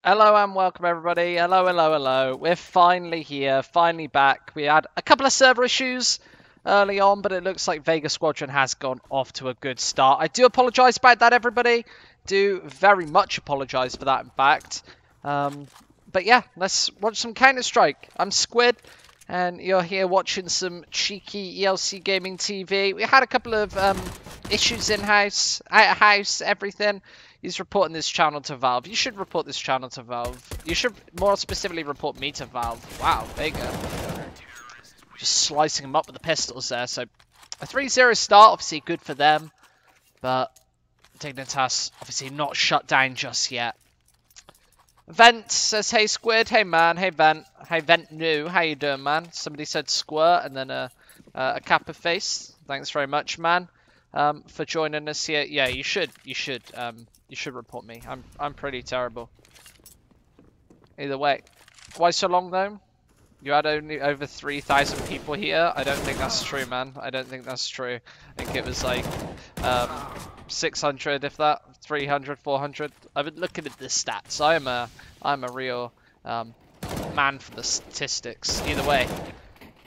Hello and welcome everybody. Hello, hello, hello. We're finally here, finally back. We had a couple of server issues early on, but it looks like Vega Squadron has gone off to a good start. I do apologise about that, everybody. Do very much apologise for that, in fact. But yeah, let's watch some Counter-Strike. I'm Squid, and you're here watching some cheeky ELC Gaming TV. We had a couple of issues in-house, out-of-house, everything. He's reporting this channel to Valve. You should report this channel to Valve. You should more specifically report me to Valve. Wow, Vega. Just slicing him up with the pistols there. So a 3-0 start, obviously good for them. But Dignitas obviously not shut down just yet. Vent says, hey Squid, hey man, hey Vent. Hey Vent new, how you doing man? Somebody said squirt and then a kappa face. Thanks very much man. For joining us here. Yeah, you should report me. I'm pretty terrible. Either way. Why so long though? You had only over 3,000 people here. I don't think that's true, man. I don't think that's true. I think it was like 600, if that, 300, 400. I've been looking at the stats. I'm a real man for the statistics. Either way,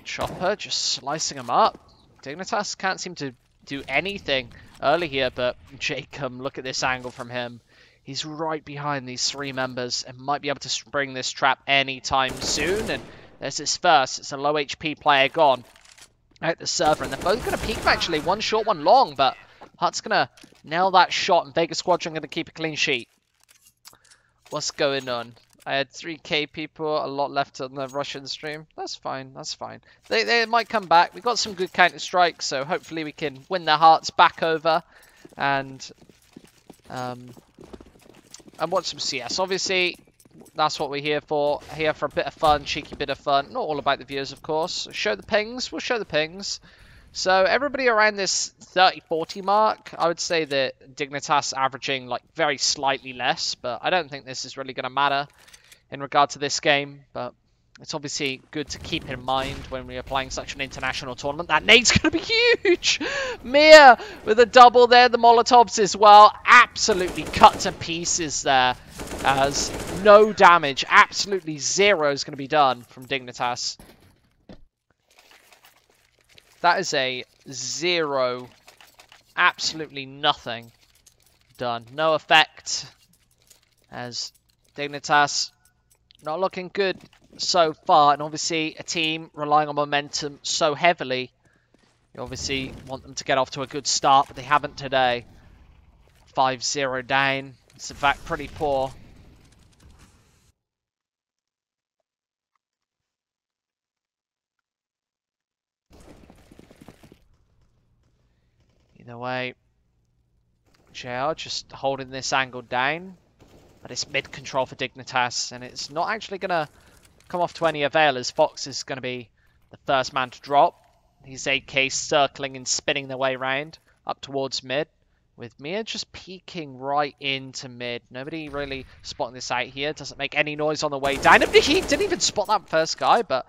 Chopper just slicing them up. Dignitas can't seem to do anything early here, but Jacob, look at this angle from him. He's right behind these three members and might be able to spring this trap anytime soon. And there's his first. It's a low HP player gone out the server, and they're both going to peek him actually. One short, one long, but Hutt's going to nail that shot, and Vega Squadron going to keep a clean sheet. What's going on? I had 3k people, a lot left on the Russian stream. That's fine, that's fine. They might come back. We've got some good Counter-Strike, so hopefully we can win their hearts back over and watch some CS. Obviously, that's what we're here for. Here for a bit of fun, cheeky bit of fun. Not all about the viewers, of course. Show the pings, we'll show the pings. So everybody around this 30-40 mark, I would say that Dignitas averaging like very slightly less, but I don't think this is really going to matter in regard to this game. But it's obviously good to keep in mind when we are playing such an international tournament. That nade's going to be huge! Mia with a double there, the Molotovs as well. Absolutely cut to pieces there, as no damage, absolutely zero is going to be done from Dignitas. That is a 0, absolutely nothing done. No effect, as Dignitas not looking good so far. And obviously a team relying on momentum so heavily. You obviously want them to get off to a good start, but they haven't today. 5-0 down. It's in fact pretty poor. Either way, JR just holding this angle down, but it's mid-control for Dignitas, and it's not actually going to come off to any avail, as Fox is going to be the first man to drop. He's AK circling and spinning their way round up towards mid, with Mia just peeking right into mid. Nobody really spotting this out here. Doesn't make any noise on the way down. He didn't even spot that first guy, but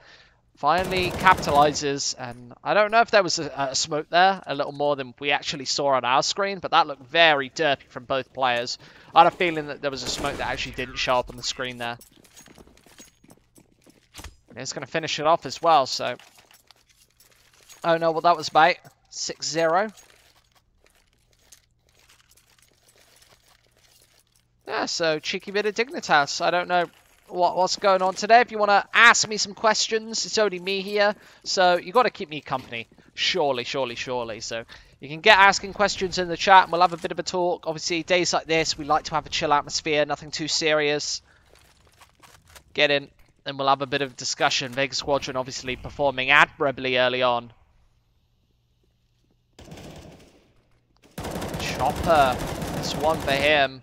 finally capitalizes, and I don't know if there was a smoke there, a little more than we actually saw on our screen, but that looked very derpy from both players. I had a feeling that there was a smoke that actually didn't show up on the screen there. And it's going to finish it off as well, so... Oh no, well that was about 6-0. Yeah, so cheeky bit of Dignitas. I don't know what's going on today. If you want to ask me some questions, it's only me here, so you got to keep me company. Surely, surely, surely. So you can get asking questions in the chat, and we'll have a bit of a talk. Obviously, days like this, we like to have a chill atmosphere, nothing too serious. Get in, and we'll have a bit of discussion. Vega Squadron obviously performing admirably early on. Chopper, it's one for him.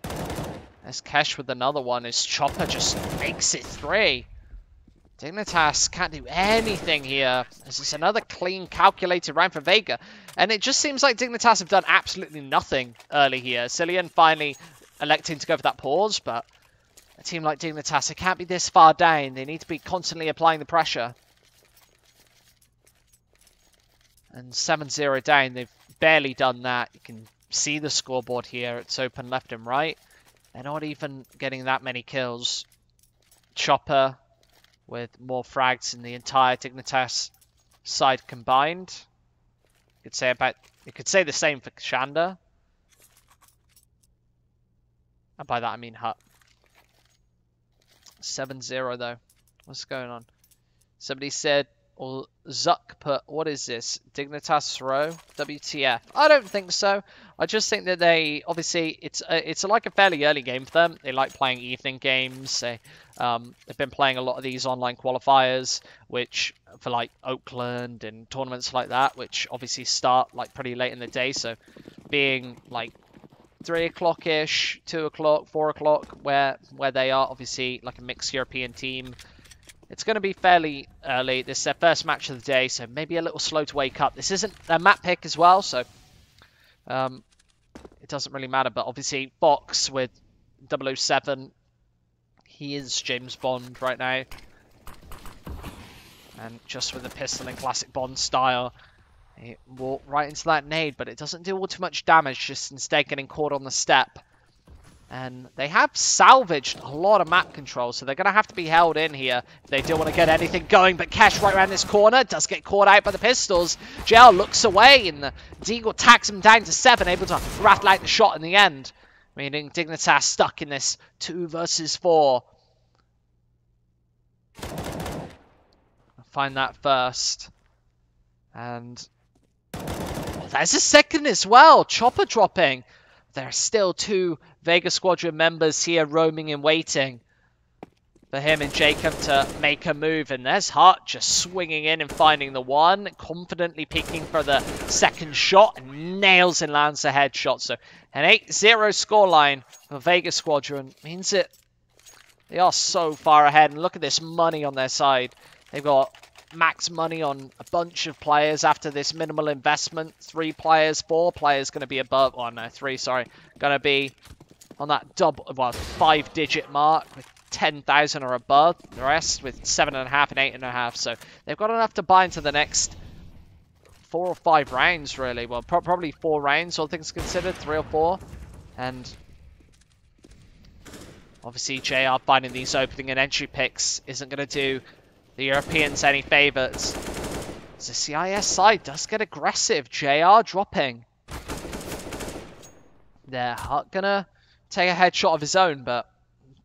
There's Kesh with another one as Chopper just makes it 3. Dignitas can't do anything here. This is another clean, calculated round for Vega. And it just seems like Dignitas have done absolutely nothing early here. Cillian finally electing to go for that pause, but a team like Dignitas, it can't be this far down. They need to be constantly applying the pressure. And 7-0 down, they've barely done that. You can see the scoreboard here. It's open left and right. They're not even getting that many kills. Chopper with more frags than the entire Dignitas side combined. You could say the same for Shanda. And by that I mean Hut. 7-0 though. What's going on? Somebody said, or Zuck put, what is this? Dignitas throw? WTF? I don't think so. I just think that they, obviously, it's like a fairly early game for them. They like playing evening games. They've been playing a lot of these online qualifiers, which for like Oakland and tournaments like that, which obviously start like pretty late in the day. So being like 3 o'clock-ish, 2 o'clock, 4 o'clock, where they are, obviously like a mixed European team. It's going to be fairly early. This is their first match of the day, so maybe a little slow to wake up. This isn't their map pick as well, so it doesn't really matter. But obviously, Fox with 007, he is James Bond right now. And just with the pistol in classic Bond style, he walked right into that nade, but it doesn't do all too much damage, just instead getting caught on the step. And they have salvaged a lot of map control, so they're going to have to be held in here if they do want to get anything going. But Kesh right around this corner does get caught out by the pistols. JL looks away, and the Deagle tacks him down to 7, able to rattle out the shot in the end. Meaning Dignitas stuck in this 2 versus 4. I'll find that first. And oh, there's a second as well. Chopper dropping. There are still 2 Vega Squadron members here roaming and waiting for him and Jacob to make a move. And there's Hart just swinging in and finding the one, confidently peeking for the second shot, and nails and lands a headshot. So an 8-0 scoreline for Vega Squadron means that they are so far ahead. And look at this money on their side. They've got max money on a bunch of players after this minimal investment. 3 players, 4 players going to be above, oh no, 3, sorry, going to be on that double, well, 5-digit mark with 10,000 or above. The rest with 7.5 and 8.5. So they've got enough to buy into the next 4 or 5 rounds, really. Well, probably 4 rounds, all things considered, 3 or 4. And obviously, JR finding these opening and entry picks isn't going to do the Europeans any favours. The CIS side does get aggressive. JR dropping. They're gonna take a headshot of his own, but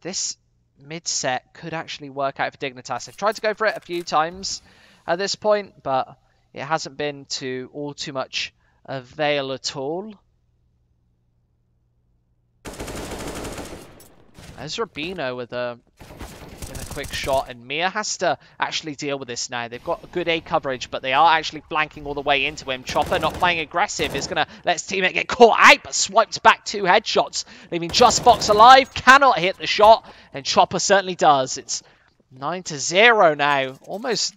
this mid-set could actually work out for Dignitas. They've tried to go for it a few times at this point, but it hasn't been to all too much avail at all. There's Rubino with a quick shot, and Mia has to actually deal with this now. They've got good A coverage, but they are actually flanking all the way into him. Chopper, not playing aggressive, is going to let his teammate get caught out, but swipes back 2 headshots, leaving just Fox alive. Cannot hit the shot, and Chopper certainly does. It's 9-0 now. Almost,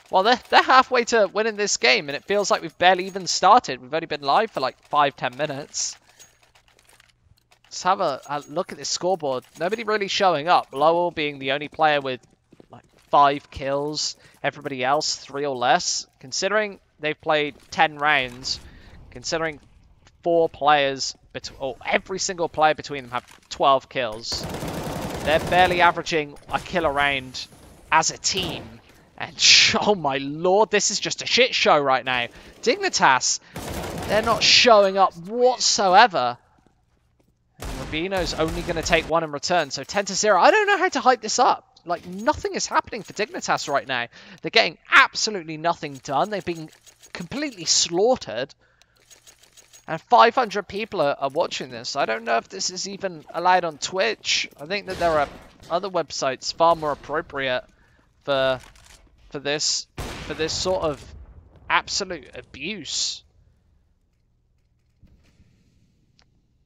well, they're halfway to winning this game, and it feels like we've barely even started. We've only been live for like 5-10 minutes. Let's have a look at this scoreboard. Nobody really showing up. Lowell being the only player with like 5 kills. Everybody else 3 or less. Considering they've played 10 rounds, considering 4 players, every single player between them have 12 kills. They're barely averaging a kill a round as a team. And oh my lord, this is just a shit show right now. Dignitas, they're not showing up whatsoever. Rubino's only going to take 1 in return, so 10-0. I don't know how to hype this up. Like, nothing is happening for Dignitas right now. They're getting absolutely nothing done. They've been completely slaughtered. And 500 people are watching this. I don't know if this is even allowed on Twitch. I think that there are other websites far more appropriate for this sort of absolute abuse.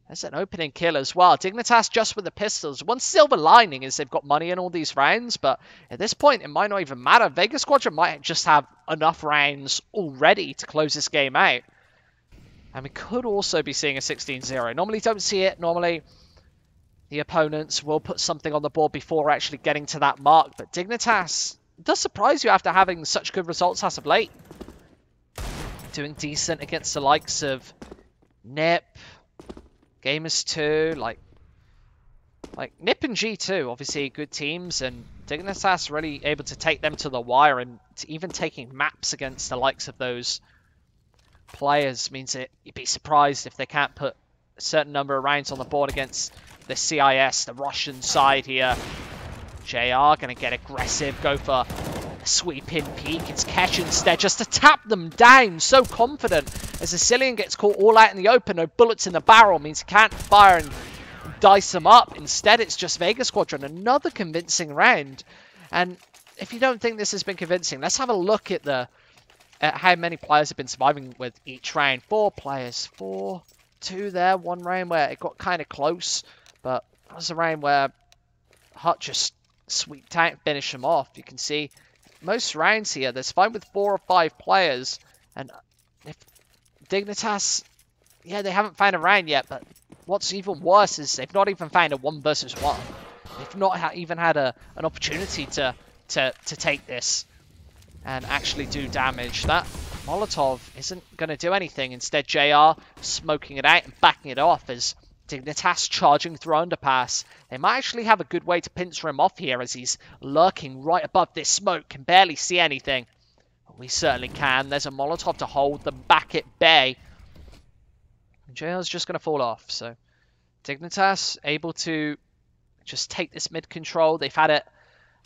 There's an opening kill as well. Dignitas just with the pistols. One silver lining is they've got money in all these rounds, but at this point, it might not even matter. Vega Squadron might just have enough rounds already to close this game out. And we could also be seeing a 16-0. Normally don't see it. Normally, the opponents will put something on the board before actually getting to that mark. But Dignitas, it does surprise you after having such good results as of late. Doing decent against the likes of Nip, Gamers 2, like Like, Nip and G2, obviously good teams, and Dignitas really able to take them to the wire, and even taking maps against the likes of those players means that you'd be surprised if they can't put a certain number of rounds on the board against the CIS, the Russian side here. JR going to get aggressive, go for a sweep in peek. It's Kesh instead, just to tap them down. So confident as Sicilian gets caught all out in the open. No bullets in the barrel means he can't fire and dice them up. Instead, it's just Vega Squadron. Another convincing round. And if you don't think this has been convincing, let's have a look at how many players have been surviving with each round. 4 players. 4, 2 there. One round where it got kind of close. But that was a round where Hut just sweeped out and finished them off. You can see most rounds here, there's fine with 4 or 5 players. And if Dignitas, yeah, they haven't found a round yet, but what's even worse is they've not even found a 1 versus 1. They've not even had an opportunity to take this and actually do damage. That Molotov isn't going to do anything. Instead, JR smoking it out and backing it off as Dignitas charging through underpass. They might actually have a good way to pincer him off here as he's lurking right above this smoke. Can barely see anything. But we certainly can. There's a Molotov to hold them back at bay. And JR's just going to fall off. So Dignitas able to just take this mid control. They've had it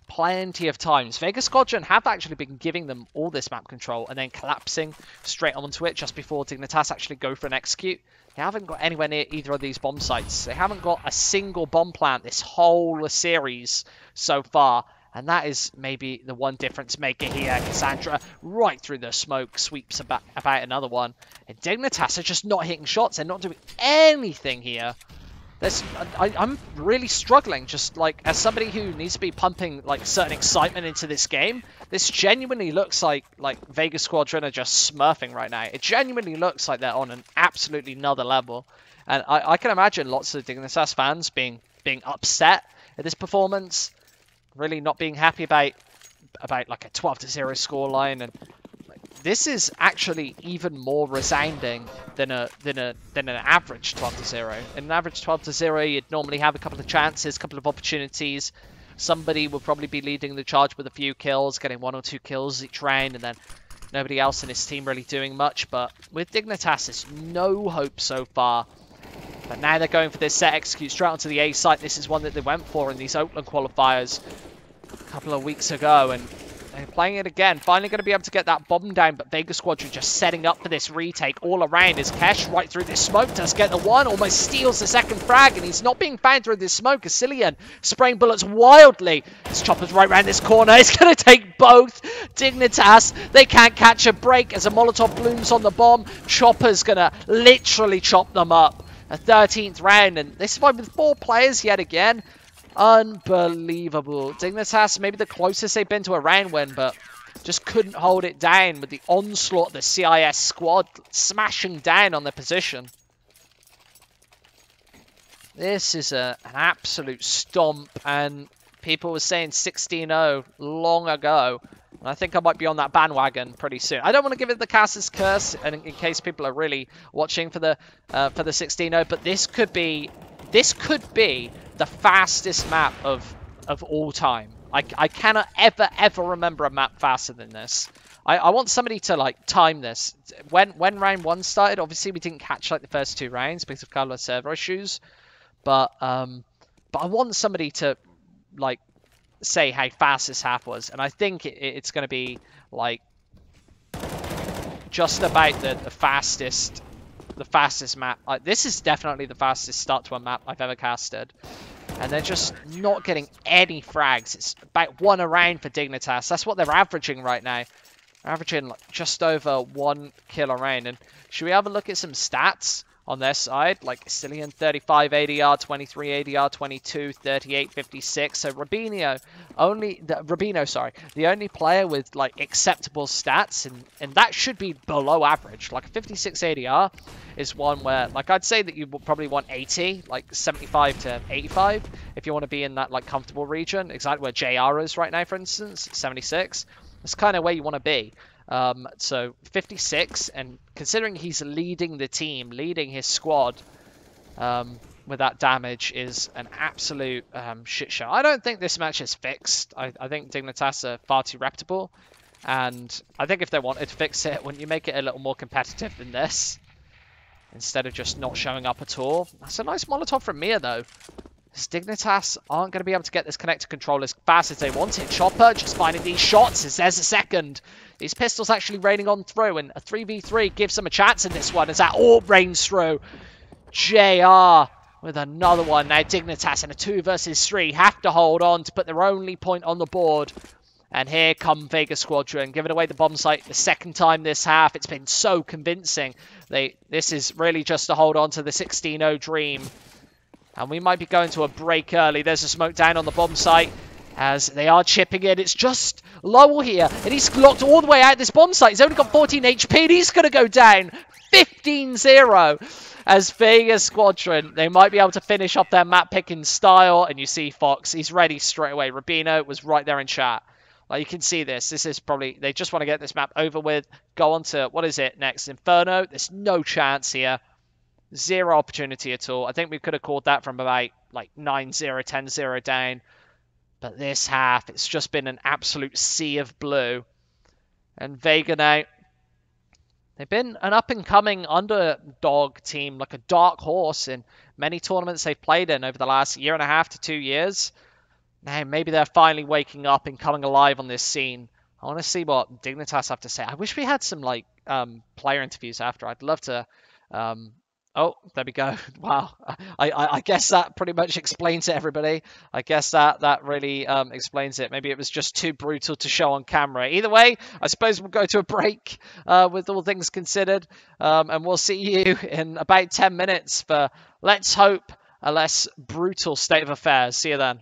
plenty of times. Vega Squadron have actually been giving them all this map control and then collapsing straight onto it just before Dignitas actually go for an execute. They haven't got anywhere near either of these bomb sites. They haven't got a single bomb plant this whole series so far. And that is maybe the one difference maker here. Cassandra right through the smoke, sweeps about another one. And Dignitas are just not hitting shots. They're not doing anything here. I'm really struggling, just like as somebody who needs to be pumping like certain excitement into this game. This genuinely looks like Vega Squadron are just smurfing right now. It genuinely looks like they're on an absolutely another level, and I can imagine lots of Dignitas fans being upset at this performance, really not being happy about like a 12-0 scoreline. And this is actually even more resounding than an average 12-0. In an average 12-0, you'd normally have a couple of chances, a couple of opportunities. Somebody will probably be leading the charge with a few kills, getting 1 or 2 kills each round, and then nobody else in his team really doing much. But with Dignitas, there's no hope so far. But now they're going for this set execute straight onto the A site. This is one that they went for in these Oakland qualifiers a couple of weeks ago, and they're playing it again. Finally going to be able to get that bomb down, but Vega Squadron just setting up for this retake all around as Kesh right through this smoke does get the one, almost steals the second frag, and he's not being found through this smoke. Cillian spraying bullets wildly. This Chopper's right around this corner. He's going to take both. Dignitas, they can't catch a break as a Molotov blooms on the bomb. Chopper's going to literally chop them up. A 13th round, and this fight with 4 players yet again. Unbelievable. Dignitas, maybe the closest they've been to a round win, but just couldn't hold it down with the onslaught of the CIS squad smashing down on their position. This is an absolute stomp, and people were saying 16-0 long ago. And I think I might be on that bandwagon pretty soon. I don't want to give it the Cass's curse, and in case people are really watching for the 16-0, but this could be the fastest map of all time. I cannot ever remember a map faster than this. I want somebody to like time this. When round 1 started, obviously we didn't catch like the first 2 rounds because of Carlos server issues, but I want somebody to like say how fast this half was, and I think it's going to be like just about the fastest map. This is definitely the fastest start to a map I've ever casted, and they're just not getting any frags. It's about 1 a round for Dignitas. That's what they're averaging right now. They're averaging like just over 1 kill a round. And should we have a look at some stats on their side? Like Cillian 35 ADR, 23 ADR, 22, 38, 56. So Rubino, the only player with like acceptable stats, and that should be below average. Like a 56 ADR is one where like I'd say that you will probably want 80, like 75 to 85 if you want to be in that like comfortable region. Exactly where JR is right now, for instance, 76. That's kind of where you want to be. So 56, and considering he's leading the team, leading his squad, with that damage is an absolute shit show. I don't think this match is fixed. I think Dignitas are far too reputable. And I think if they wanted to fix it, wouldn't you make it a little more competitive than this? Instead of just not showing up at all. That's a nice Molotov from Mia, though. Dignitas aren't going to be able to get this connector control as fast as they wanted. Chopper just finding these shots as there's a second. These pistols actually raining on through, and a 3v3 gives them a chance in this one as that all rains through. JR with another one. Now Dignitas in a 2 versus 3 have to hold on to put their only point on the board. And here come Vega Squadron, giving away the bomb site the second time this half. It's been so convincing. This is really just to hold on to the 16-0 dream. And we might be going to a break early. There's a smoke down on the bomb site as they are chipping it. It's just Lowell here, and he's locked all the way out this bomb site. He's only got 14 HP, and he's going to go down 15-0 as Vega Squadron. They might be able to finish off their map picking style, and you see Fox. He's ready straight away. Rubino was right there in chat. Like, you can see this. This is probably... They just want to get this map over with. Go on to... What is it next? Inferno? There's no chance here. Zero opportunity at all. I think we could have called that from about like 9-0, 10-0 down. But this half, it's just been an absolute sea of blue. And Vega now, they've been an up-and-coming underdog team, like a dark horse in many tournaments they've played in over the last 1.5 to 2 years. Now, maybe they're finally waking up and coming alive on this scene. I want to see what Dignitas have to say. I wish we had some like player interviews after. I'd love to... Oh, there we go. Wow. I guess that pretty much explains it, everybody. I guess that really explains it. Maybe it was just too brutal to show on camera. Either way, I suppose we'll go to a break with all things considered. And we'll see you in about 10 minutes for, let's hope, a less brutal state of affairs. See you then.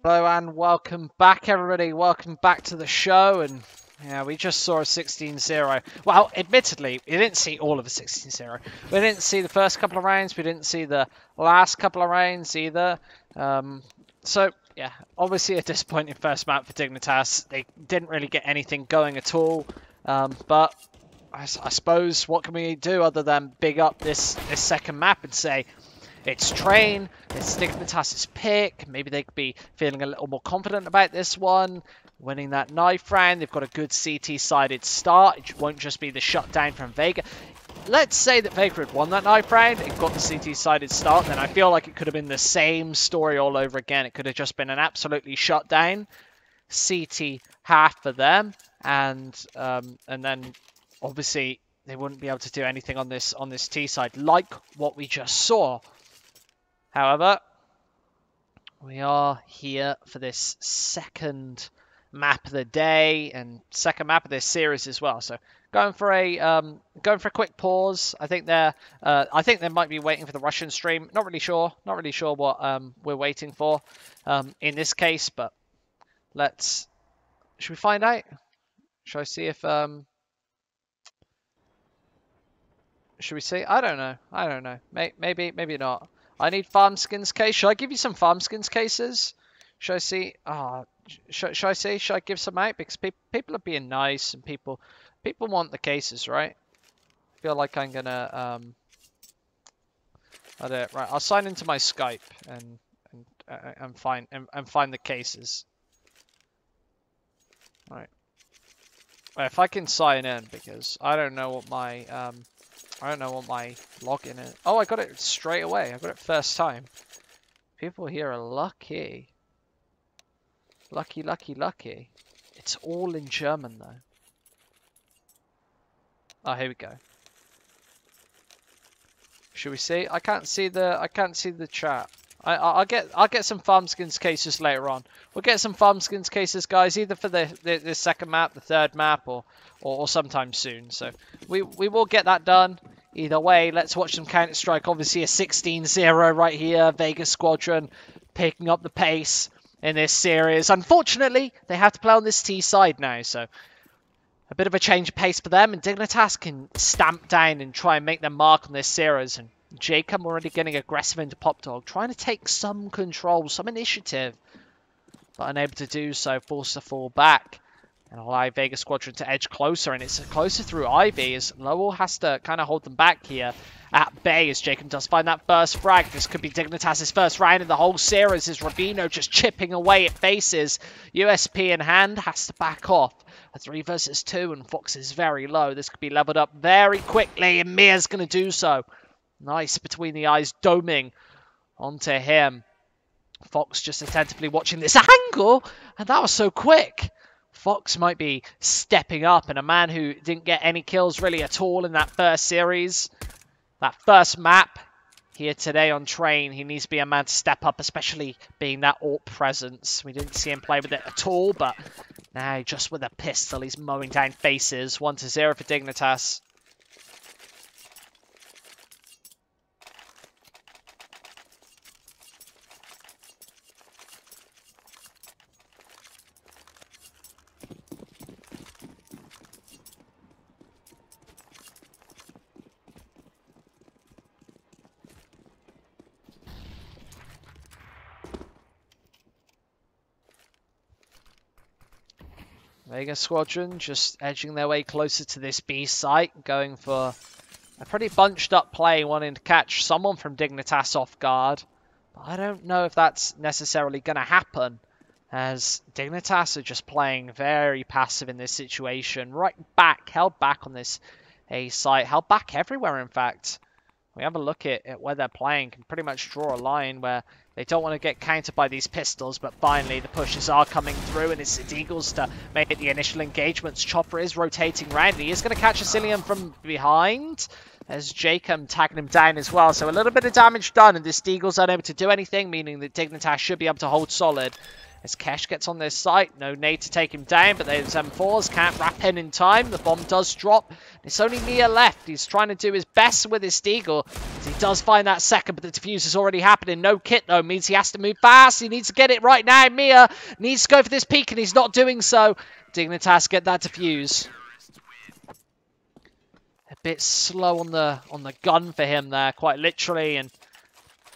Hello and welcome back, everybody. Welcome back to the show. And yeah, we just saw a 16-0. Well, admittedly, we didn't see all of a 16-0. We didn't see the first couple of rounds. We didn't see the last couple of rounds either. So, yeah, obviously a disappointing first map for Dignitas. They didn't really get anything going at all. But I suppose what can we do other than big up this second map and say, it's Train, it's Dignitas' pick. Maybe they could be feeling a little more confident about this one. Winning that knife round, they've got a good CT-sided start. It won't just be the shutdown from Vega. Let's say that Vega had won that knife round and got the CT-sided start, then I feel like it could have been the same story all over again. It could have just been an absolutely shutdown CT half for them, and then obviously they wouldn't be able to do anything on this T side like what we just saw. However, we are here for this second map of the day and second map of this series as well. So going for a quick pause. I think they might be waiting for the Russian stream. Not really sure what we're waiting for in this case, but should we find out? Should I see if Should we see? I don't know. I don't know. Maybe not. I need Farmskins case. Should I give you some Farmskins cases? Should I see? Should I see? Should I give some out? Because people are being nice and people want the cases, right? I feel like I'm gonna I don't, right. I'll sign into my Skype and find the cases. Right. Well, if I can sign in, because I don't know what my login is. Oh, I got it straight away. I got it first time. People here are lucky. Lucky, lucky, lucky. It's all in German though. Oh, here we go. Should we see? I can't see the chat. I'll get some Farmskins cases later on. We'll get some Farmskins cases, guys, either for the second map, the third map, or sometime soon. So we will get that done. Either way, let's watch some Counter-Strike. Obviously a 16-0 right here. Vega Squadron picking up the pace in this series. Unfortunately, they have to play on this T side now, so a bit of a change of pace for them. And Dignitas can stamp down and try and make their mark on this series. And Jacob already getting aggressive into Pop Dog, trying to take some control, some initiative, but unable to do so, forced to fall back and allow Vega Squadron to edge closer, and it's closer through Ivy as Lowell has to kind of hold them back here at bay as Jacob does find that first frag. This could be Dignitas' first round in the whole series as Rabino just chipping away at faces. USP in hand, has to back off. A 3 versus 2 and Fox is very low. This could be leveled up very quickly and Mia's going to do so. Nice between the eyes, doming onto him. Fox just attentively watching this angle, and that was so quick. Fox might be stepping up, and a man who didn't get any kills really at all in that first series, that first map here today on Train, he needs to be a man to step up, especially being that AWP presence. We didn't see him play with it at all, but now just with a pistol, he's mowing down faces. 1-0 for Dignitas. Vega Squadron just edging their way closer to this B site, going for a pretty bunched up play, wanting to catch someone from Dignitas off guard. But I don't know if that's necessarily going to happen, as Dignitas are just playing very passive in this situation. Right back, held back on this A site, held back everywhere in fact. We have a look at where they're playing, can pretty much draw a line where they don't want to get countered by these pistols, but finally the pushes are coming through, and it's Deagles to make the initial engagements. Chopper is rotating round. He is going to catch Asilium from behind, as Jacob tagging him down as well. So a little bit of damage done, and this Deagle's unable to do anything, meaning that Dignitas should be able to hold solid. As Kesh gets on this site, no need to take him down, but those M4s can't wrap in time. The bomb does drop. It's only Mia left. He's trying to do his best with his Deagle. He does find that second, but the defuse is already happening. No kit, though, means he has to move fast. He needs to get it right now. Mia needs to go for this peak, and he's not doing so. Dignitas get that defuse. A bit slow on the gun for him there, quite literally, and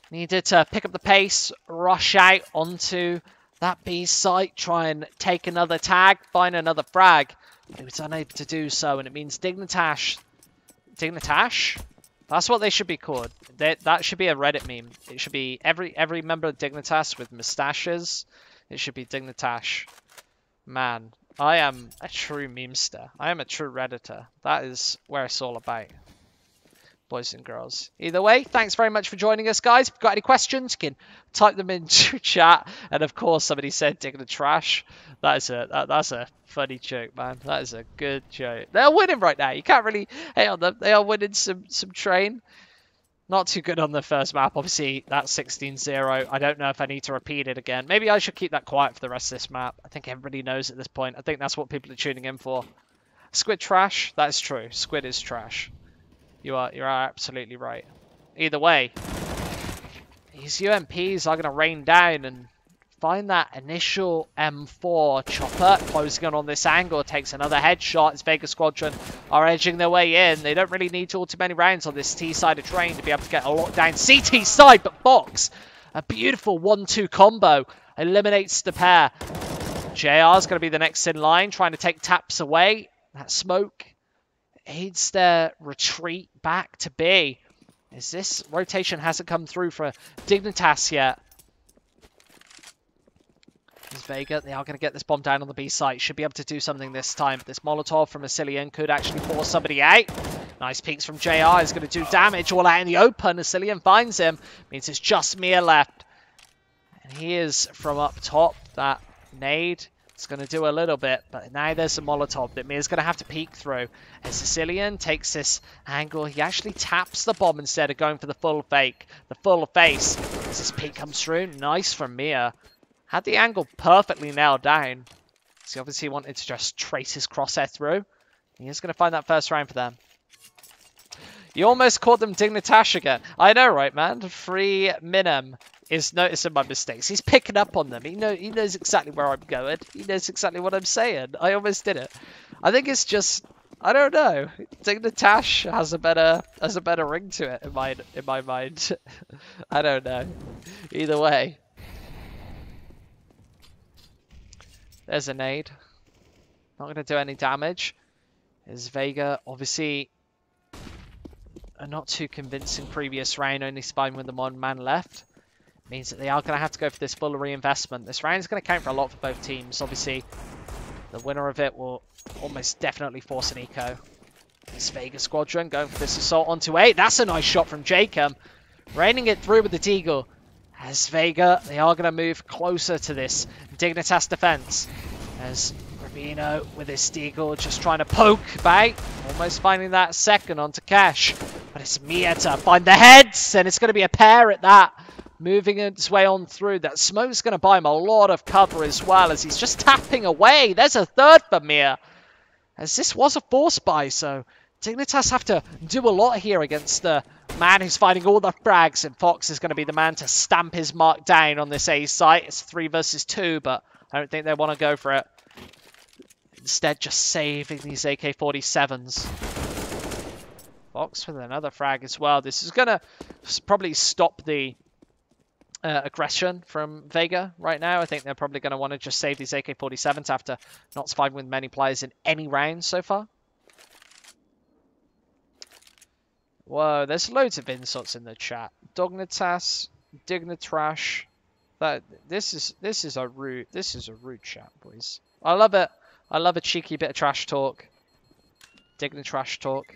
needed to pick up the pace, rush out onto that B site, try and take another tag, find another frag. But he was unable to do so, and it means Dignitas? That's what they should be called. That should be a Reddit meme. It should be every member of Dignitas with mustaches. It should be Dignitas. Man, I am a true memester. I am a true Redditor. That is where it's all about. Boys and girls. Either way, thanks very much for joining us, guys. If you've got any questions, you can type them into chat. And of course, somebody said Dignitas. That's a funny joke, man. That is a good joke. They're winning right now. You can't really hate on them. They are winning some train. Not too good on the first map. Obviously, that's 16-0. I don't know if I need to repeat it again. Maybe I should keep that quiet for the rest of this map. I think everybody knows at this point. I think that's what people are tuning in for. Squid trash? That is true. Squid is trash. You are absolutely right. Either way, these UMPs are going to rain down, and find that initial M4. Chopper closing in on this angle, takes another headshot as Vega Squadron are edging their way in. They don't really need too many rounds on this T side of train to be able to get a lockdown. CT side, but Fox, a beautiful 1-2 combo, eliminates the pair. JR is going to be the next in line, trying to take taps away. That smoke aids their retreat back to B. As this rotation hasn't come through for Dignitas yet. As Vega, they are going to get this bomb down on the B site. Should be able to do something this time. This Molotov from Asilian could actually force somebody out. Nice peeks from JR. Is going to do damage all out in the open. Asilian finds him. Means it's just Mia left. And he is from up top. That nade is going to do a little bit. But now there's a Molotov that Mia's going to have to peek through. As Sicilian takes this angle, he actually taps the bomb instead of going for the full fake. The full face. As this peek comes through. Nice from Mia. Had the angle perfectly nailed down. So he obviously wanted to just trace his crosshair through. He is going to find that first round for them. You almost caught them Dignitas again. I know, right, man? Free Minim is noticing my mistakes. He's picking up on them. He knows exactly where I'm going. He knows exactly what I'm saying. I almost did it. I think it's just, I don't know. Dignitas has a better ring to it in my mind. I don't know. Either way. There's a nade. Not going to do any damage. Is Vega obviously a not too convincing previous round, only spying with the one man left. Means that they are going to have to go for this full reinvestment. This round is going to count for a lot for both teams. Obviously, the winner of it will almost definitely force an eco. This Vega Squadron going for this assault onto 8. That's a nice shot from Jacob. Raining it through with the Deagle. As Vega, they are going to move closer to this Dignitas defense. As Rubino with his Deagle just trying to poke back. Almost finding that second onto Cash. But it's Mia to find the heads. And it's going to be a pair at that. Moving its way on through. That smoke's going to buy him a lot of cover as well. As he's just tapping away. There's a third for Mia. As this was a force buy. So Dignitas have to do a lot here against the man who's fighting all the frags, and Fox is going to be the man to stamp his mark down on this A site. It's 3 versus 2, but I don't think they want to go for it. Instead, just saving these AK-47s. Fox with another frag as well. This is going to probably stop the aggression from Vega right now. I think they're probably going to want to just save these AK-47s after not surviving with many players in any round so far. Whoa, there's loads of insults in the chat. Dignitas, Dignitrash. This is a rude chat, boys. I love it. I love a cheeky bit of trash talk. Dignitrash talk.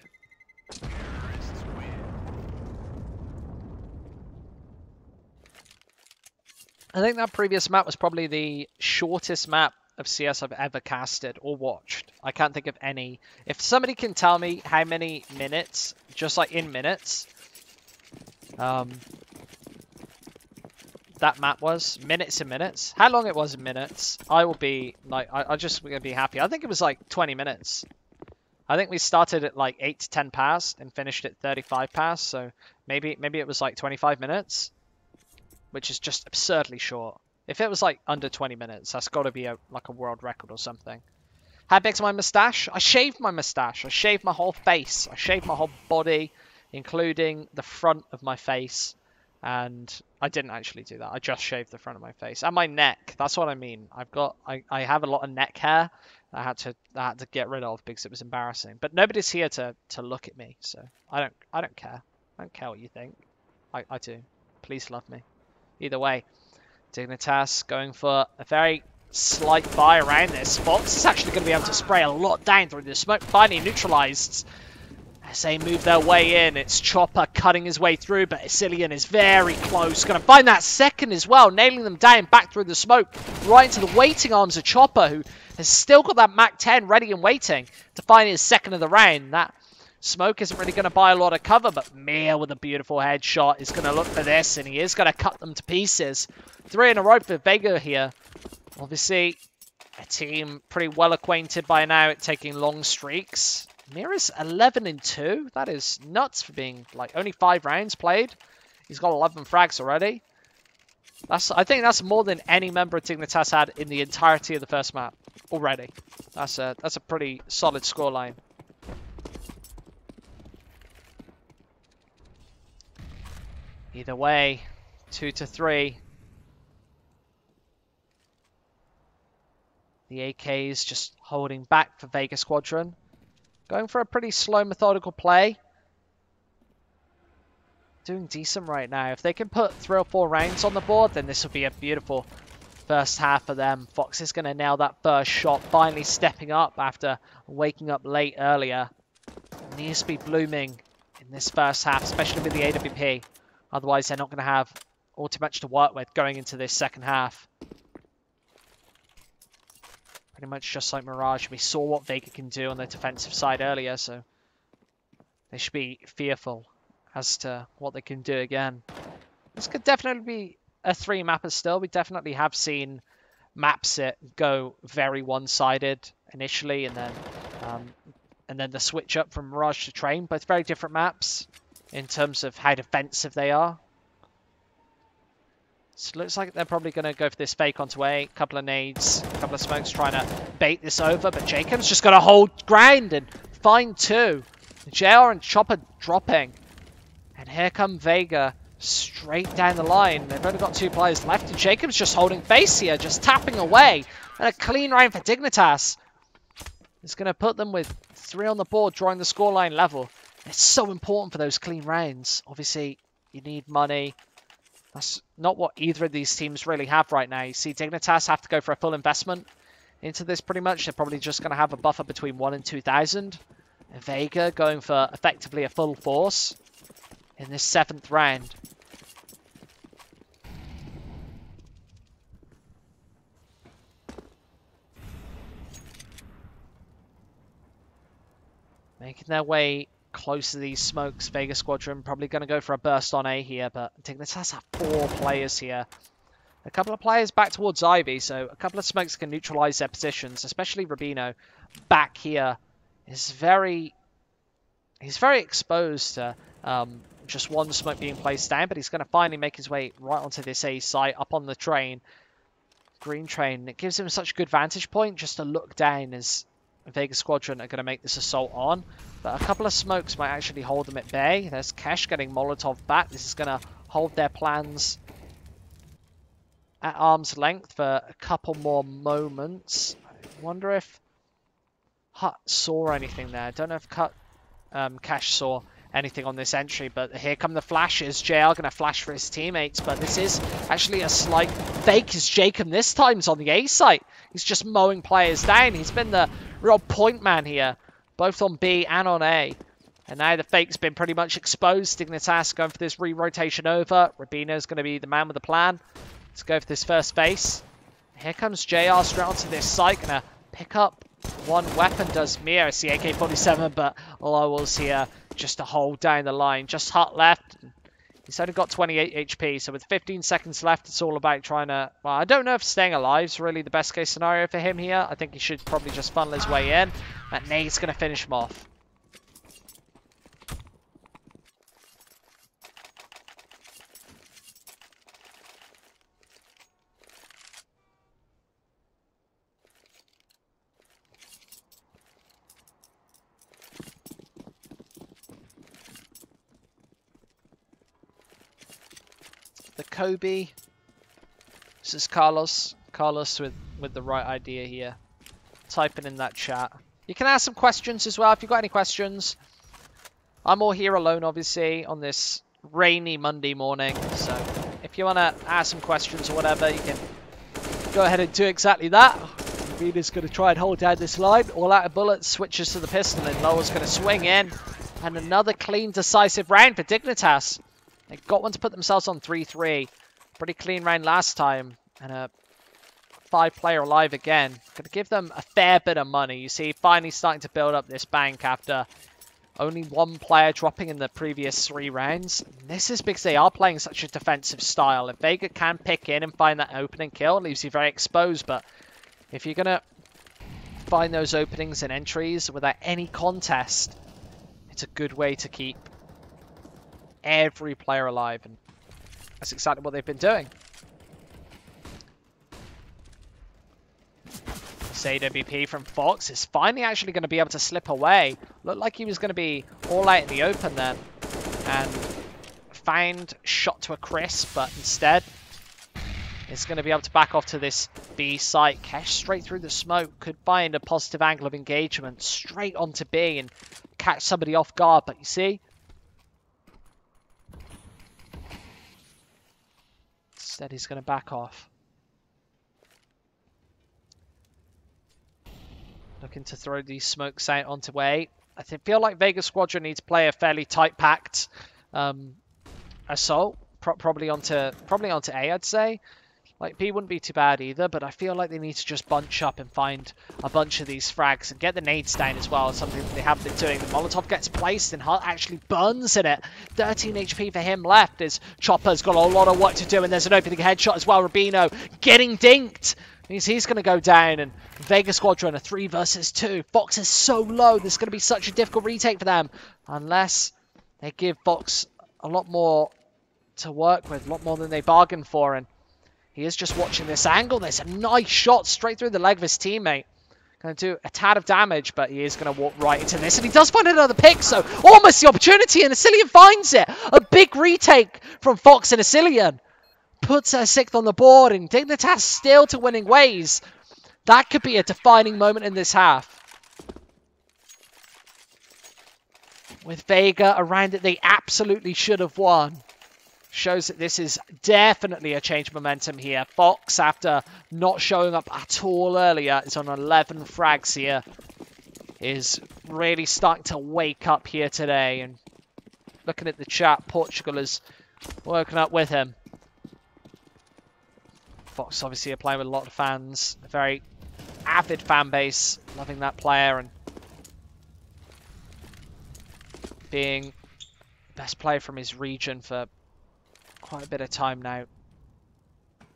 I think that previous map was probably the shortest map of CS I've ever casted or watched. I can't think of any. If somebody can tell me how many minutes, just like in minutes, that map was, minutes and minutes, how long it was in minutes, I will be like, I just gonna be happy. I think it was like 20 minutes. I think we started at like 8 to 10 past and finished at 35 past, so maybe it was like 25 minutes, which is just absurdly short. If it was like under 20 minutes, that's got to be like a world record or something. How big's my mustache? I shaved my mustache. I shaved my whole face. I shaved my whole body, including the front of my face. And I didn't actually do that. I just shaved the front of my face and my neck. That's what I mean. I have a lot of neck hair. I had to get rid of because it was embarrassing. But nobody's here to look at me, so I don't care. I don't care what you think. I do. Please love me. Either way. Dignitas going for a very slight buy around this. Fox is actually going to be able to spray a lot down through the smoke. Finally neutralized. As they move their way in, it's Chopper cutting his way through, but Asilian is very close. Going to find that second as well, nailing them down back through the smoke, right into the waiting arms of Chopper, who has still got that MAC-10 ready and waiting to find his second of the round. That smoke isn't really going to buy a lot of cover, but Mia with a beautiful headshot is going to look for this, and he is going to cut them to pieces. 3 in a row for Vega here. Obviously, a team pretty well acquainted by now at taking long streaks. Mira's 11-2. That is nuts for being like only 5 rounds played. He's got 11 frags already. I think that's more than any member of Dignitas had in the entirety of the first map already. That's a pretty solid scoreline. Either way, 2-3. The AK's just holding back for Vega Squadron. Going for a pretty slow, methodical play. Doing decent right now. If they can put 3 or 4 rounds on the board, then this will be a beautiful first half for them. Fox is going to nail that first shot, finally stepping up after waking up late earlier. Needs to be blooming in this first half, especially with the AWP. Otherwise, they're not going to have all too much to work with going into this second half. Pretty much just like Mirage. We saw what Vega can do on the defensive side earlier, so they should be fearful as to what they can do again. This could definitely be a 3-mapper still. We definitely have seen maps it go very one-sided initially, and then the switch up from Mirage to Train. Both very different maps in terms of how defensive they are. So it looks like they're probably going to go for this fake onto A. A couple of nades, a couple of smokes trying to bait this over, but Jacob's just got to hold ground and find 2. JR and Chopper dropping. And here come Vega straight down the line. They've only got 2 players left, and Jacob's just holding base here, just tapping away. And a clean round for Dignitas. It's going to put them with 3 on the board, drawing the scoreline level. It's so important for those clean rounds. Obviously, you need money. That's not what either of these teams really have right now. You see Dignitas have to go for a full investment into this pretty much. They're probably just going to have a buffer between 1 and 2,000. And Vega going for effectively a full force in this 7th round. Making their way close to these smokes. Vega Squadron probably going to go for a burst on A here, but Dignitas have 4 players here. A couple of players back towards Ivy, so a couple of smokes can neutralize their positions, especially Rubino back here is very... He's very exposed to just 1 smoke being placed down, but he's going to finally make his way right onto this A site, up on the train. Green train. It gives him such a good vantage point just to look down as Vega Squadron are going to make this assault on. But a couple of smokes might actually hold them at bay. There's Kesh getting Molotov back. This is going to hold their plans at arm's length for a couple more moments. I wonder if Hut saw anything there. I don't know if Cash saw anything on this entry, but here come the flashes. JR going to flash for his teammates, but this is actually a slight fake as Jacob this time's on the A site. He's just mowing players down. He's been the real point man here, both on B and on A. And now the fake's been pretty much exposed. Dignitas going for this re-rotation over. Rubino's going to be the man with the plan. Let's go for this first base. Here comes JR straight onto this site. Going to pick up 1 weapon, does Mia. It's the AK-47, but Lowell's here just to hold down the line. Just Hut left. He's only got 28 HP, so with 15 seconds left, it's all about trying to... Well, I don't know if staying alive is really the best case scenario for him here. I think he should probably just funnel his way in. That nade's going to finish him off. The Kobe. This is Carlos. Carlos with the right idea here. Typing in that chat. You can ask some questions as well if you've got any questions. I'm all here alone, obviously, on this rainy Monday morning. So if you want to ask some questions or whatever, you can go ahead and do exactly that. Veda's going to try and hold down this line. All out of bullets, switches to the pistol, and Lowell's going to swing in. And another clean, decisive round for Dignitas. They got one to put themselves on 3-3. Pretty clean round last time. And a 5-player alive again. Going to give them a fair bit of money. You see, finally starting to build up this bank after only 1 player dropping in the previous 3 rounds. And this is because they are playing such a defensive style. If Vega can pick in and find that opening kill, it leaves you very exposed. But if you're going to find those openings and entries without any contest, it's a good way to keep every player alive, and that's exactly what they've been doing. AWP from Fox is finally actually going to be able to slip away. Looked like he was going to be all out in the open then. And found shot to a crisp, but instead is going to be able to back off to this B site. Kesh straight through the smoke. Could find a positive angle of engagement straight onto B and catch somebody off guard. But you see, instead he's going to back off. Looking to throw these smokes out onto A. I feel like Vega Squadron need to play a fairly tight-packed assault, probably onto A, I'd say. Like B wouldn't be too bad either, but I feel like they need to just bunch up and find a bunch of these frags and get the nades down as well. Something that they have been doing. The Molotov gets placed and Hart actually burns in it. 13 HP for him left as Chopper's got a lot of work to do, and there's an opening headshot as well. Rubino getting dinked. Means he's going to go down, and Vega Squadron a 3 versus 2. Fox is so low. This is going to be such a difficult retake for them unless they give Fox a lot more to work with, a lot more than they bargained for. And he is just watching this angle. There's a nice shot straight through the leg of his teammate. Going to do a tad of damage, but he is going to walk right into this. And he does find another pick, so almost the opportunity, and Asilian finds it. A big retake from Fox and Asilian. Puts her 6th on the board, and Dignitas still to winning ways. That could be a defining moment in this half. With Vega around it, they absolutely should have won. Shows that this is definitely a change of momentum here. Fox, after not showing up at all earlier, is on 11 frags here. Is really starting to wake up here today. And looking at the chat, Portugal is woken up with him. Fox obviously are playing with a lot of fans, a very avid fan base, loving that player and being the best player from his region for quite a bit of time now. You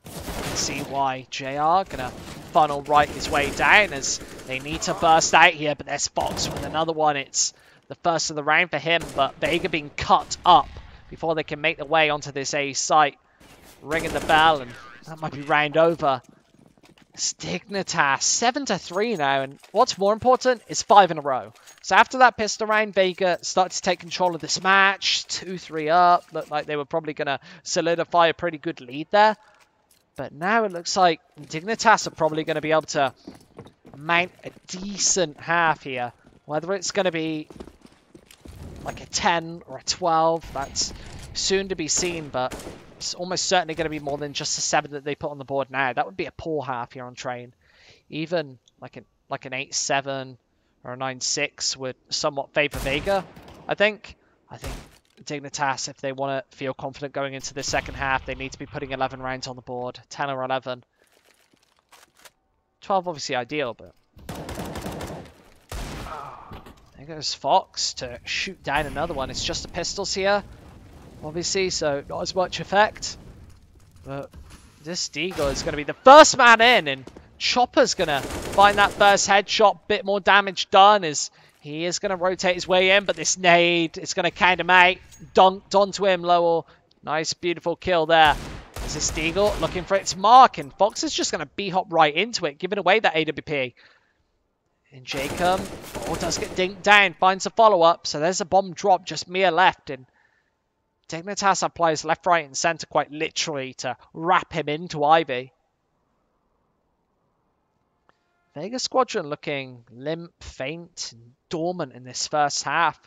can see why JR gonna funnel right his way down as they need to burst out here, but there's Fox with another one. It's the first of the round for him, but Vega being cut up before they can make their way onto this A site. Ringing the bell, and that might be round over. It's Dignitas 7-3 now, and what's more important is 5 in a row. So after that pistol round, Vega started to take control of this match. 2-3 up. Looked like they were probably going to solidify a pretty good lead there. But now it looks like Dignitas are probably going to be able to mount a decent half here. Whether it's going to be like a 10 or a 12, that's soon to be seen, but it's almost certainly going to be more than just the 7 that they put on the board now. That would be a poor half here on Train. Even like an 8-7 or a 9-6 would somewhat favour Vega, I think. I think Dignitas, if they want to feel confident going into the second half, they need to be putting 11 rounds on the board. 10 or 11. 12 obviously ideal, but there goes Fox to shoot down another one. It's just the pistols here, obviously, so not as much effect. But this Deagle is going to be the first man in, and Chopper's going to find that first headshot. Bit more damage done as he is going to rotate his way in, but this nade is going to count him out. Dunked onto him, Lowell. Nice, beautiful kill there. This is Deagle looking for its mark, and Fox is just going to B-hop right into it, giving away that AWP. And Jacob does get dinked down, finds a follow-up, so there's a bomb drop, just mere left, and Dignitas applies left, right, and centre quite literally to wrap him into Ivy. Vega Squadron looking limp, faint, and dormant in this first half,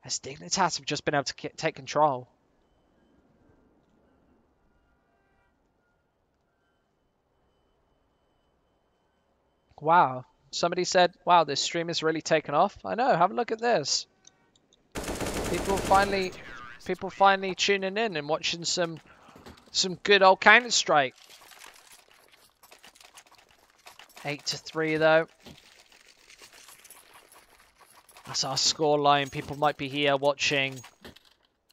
as Dignitas have just been able to take control. Wow. Somebody said, wow, this stream is really taken off. I know, have a look at this. People finally tuning in and watching some good old Counter-Strike. 8-3 though. That's our scoreline. People might be here watching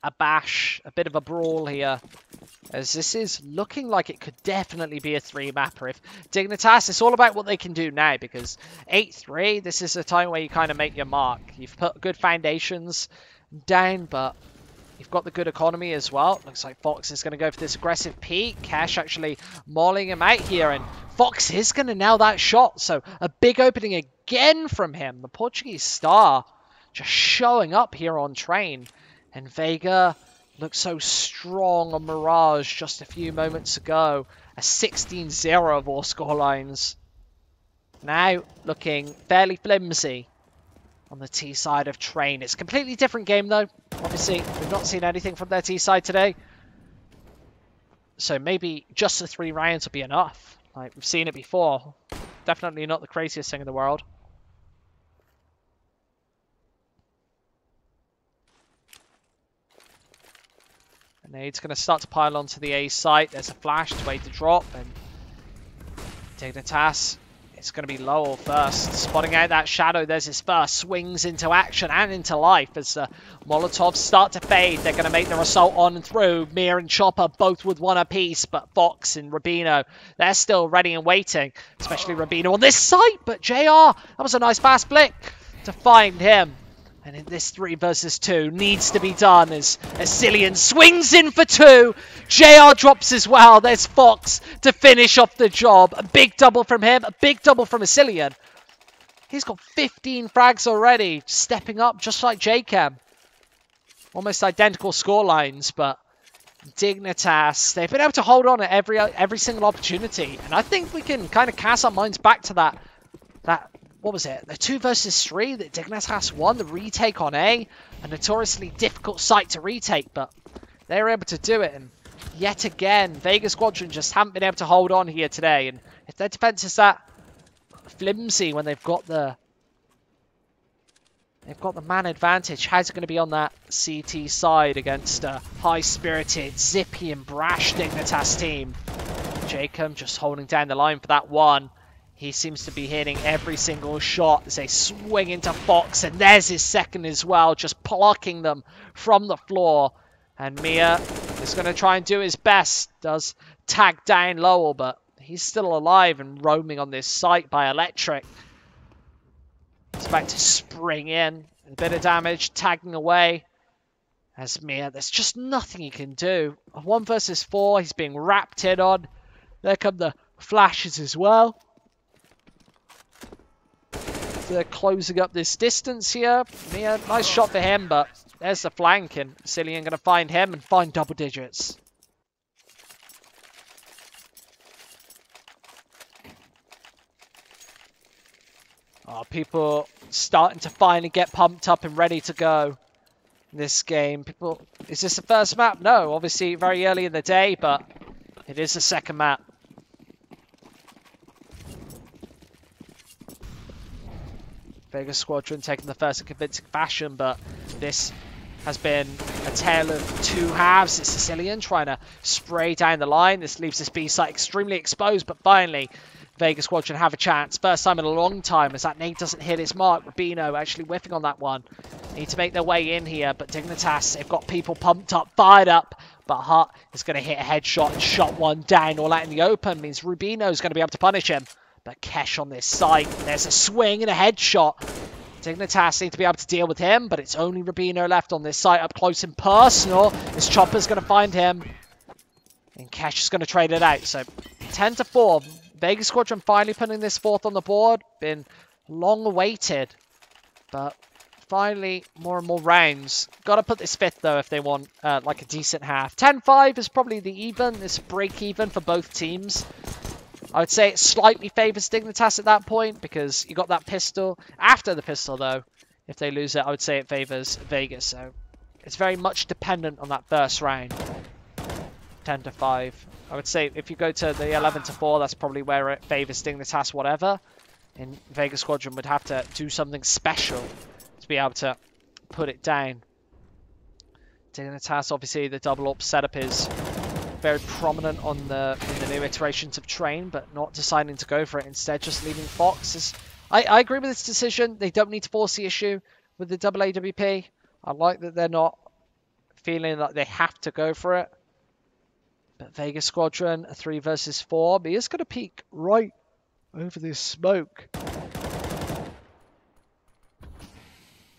a bash, a bit of a brawl here, as this is looking like it could definitely be a 3-mapper. If Dignitas, it's all about what they can do now, because 8-3, this is a time where you kind of make your mark. You've put good foundations down, but You've got the good economy as well. Looks like Fox is going to go for this aggressive peek. Cash actually mauling him out here, and Fox is going to nail that shot. So a big opening again from him. The Portuguese star just showing up here on train. And Vega looked so strong on Mirage just a few moments ago. A 16-0 of all scorelines. Now looking fairly flimsy on the T side of Train. It's a completely different game though. Obviously, we've not seen anything from their T side today. So maybe just the 3 rounds will be enough. Like, we've seen it before. Definitely not the craziest thing in the world. Nade's going to start to pile onto the A site. There's a flash to wait to drop, and Dignitas, it's going to be Lowell first. Spotting out that shadow, there's his first. Swings into action and into life as the Molotovs start to fade. They're going to make their assault on and through. Mir and Chopper both with 1 apiece, but Fox and Rubino, they're still ready and waiting. Especially Rubino on this site, but JR, that was a nice fast flick to find him. And in this 3 versus 2 needs to be done as Cillian swings in for 2. JR drops as well. There's Fox to finish off the job. A big double from him. A big double from Cillian. He's got 15 frags already. Stepping up just like JCam. Almost identical score lines, but Dignitas, they've been able to hold on at every single opportunity. And I think we can kind of cast our minds back to that what was it? The 2 versus 3 that Dignitas won, the retake on A. A notoriously difficult site to retake, but they were able to do it. And yet again, Vega Squadron just haven't been able to hold on here today. And if their defense is that flimsy when they've got the man advantage, how's it going to be on that CT side against a high-spirited, zippy and brash Dignitas team? Jacob just holding down the line for that one. He seems to be hitting every single shot as they swing into Fox, and there's his second as well, just plucking them from the floor. And Mia is going to try and do his best, does tag down Lowell, but he's still alive and roaming on this site by Electric. He's about to spring in, a bit of damage, tagging away. As Mia, there's just nothing he can do. 1 versus 4, he's being wrapped in on. There come the flashes as well. They're closing up this distance here. Mia, nice shot for him, but there's the flank, and Cillian going to find him and find double digits. Oh, people starting to finally get pumped up and ready to go in this game. People, is this the first map? No, obviously very early in the day, but it is the second map. Vega Squadron taking the first in convincing fashion, but this has been a tale of 2 halves. It's Cillian trying to spray down the line. This leaves this B site extremely exposed, but finally Vega Squadron have a chance. First time in a long time as that nade doesn't hit its mark. Rubino actually whiffing on that one. Need to make their way in here, but Dignitas, they've got people pumped up, fired up, but Hut is going to hit a headshot and shot one down all out in the open. Means Rubino is going to be able to punish him. But Kesh on this site, there's a swing and a headshot. Dignitas need to be able to deal with him, but it's only Rubino left on this site up close and personal. This Chopper's going to find him. And Kesh is going to trade it out. So 10-4. Vega Squadron finally putting this 4th on the board. Been long awaited. But finally, more and more rounds. Got to put this 5th, though, if they want like a decent half. 10-5 is probably the even. This break even for both teams. I would say it slightly favours Dignitas at that point because you got that pistol. After the pistol, though, if they lose it, I would say it favours Vegas. So it's very much dependent on that first round. 10-5. I would say if you go to the 11-4, that's probably where it favours Dignitas, whatever. And Vega Squadron would have to do something special to be able to put it down. Dignitas, obviously, the double up setup is very prominent on in the new iterations of Train, but not deciding to go for it. Instead, just leaving Fox. I agree with this decision. They don't need to force the issue with the double AWP. I like that they're not feeling like they have to go for it. But Vega Squadron, a 3 versus 4. But he is going to peek right over this smoke.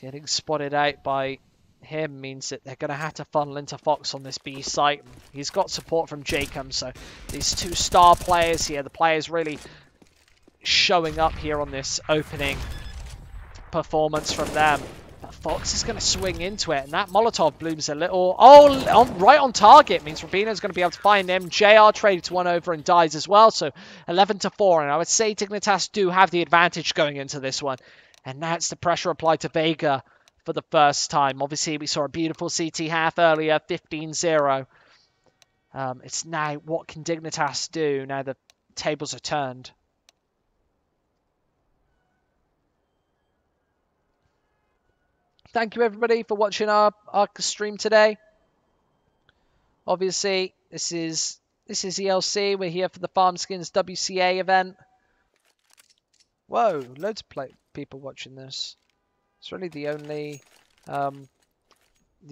Getting spotted out by him means that they're going to have to funnel into Fox on this B site. He's got support from Jacob, so these two star players here, the players really showing up here on this opening performance from them. But Fox is going to swing into it, and that Molotov blooms a little. Oh, right on target means Rubino's going to be able to find him. JR traded one over and dies as well, so 11-4. And I would say Dignitas do have the advantage going into this one. And now it's the pressure applied to Vega for the first time. Obviously, we saw a beautiful CT half earlier, 15-0. It's now, what can Dignitas do now the tables are turned? Thank you, everybody, for watching our stream today. Obviously, this is ELC. We're here for the Farmskins WCA event. Whoa, loads of people watching this. It's really the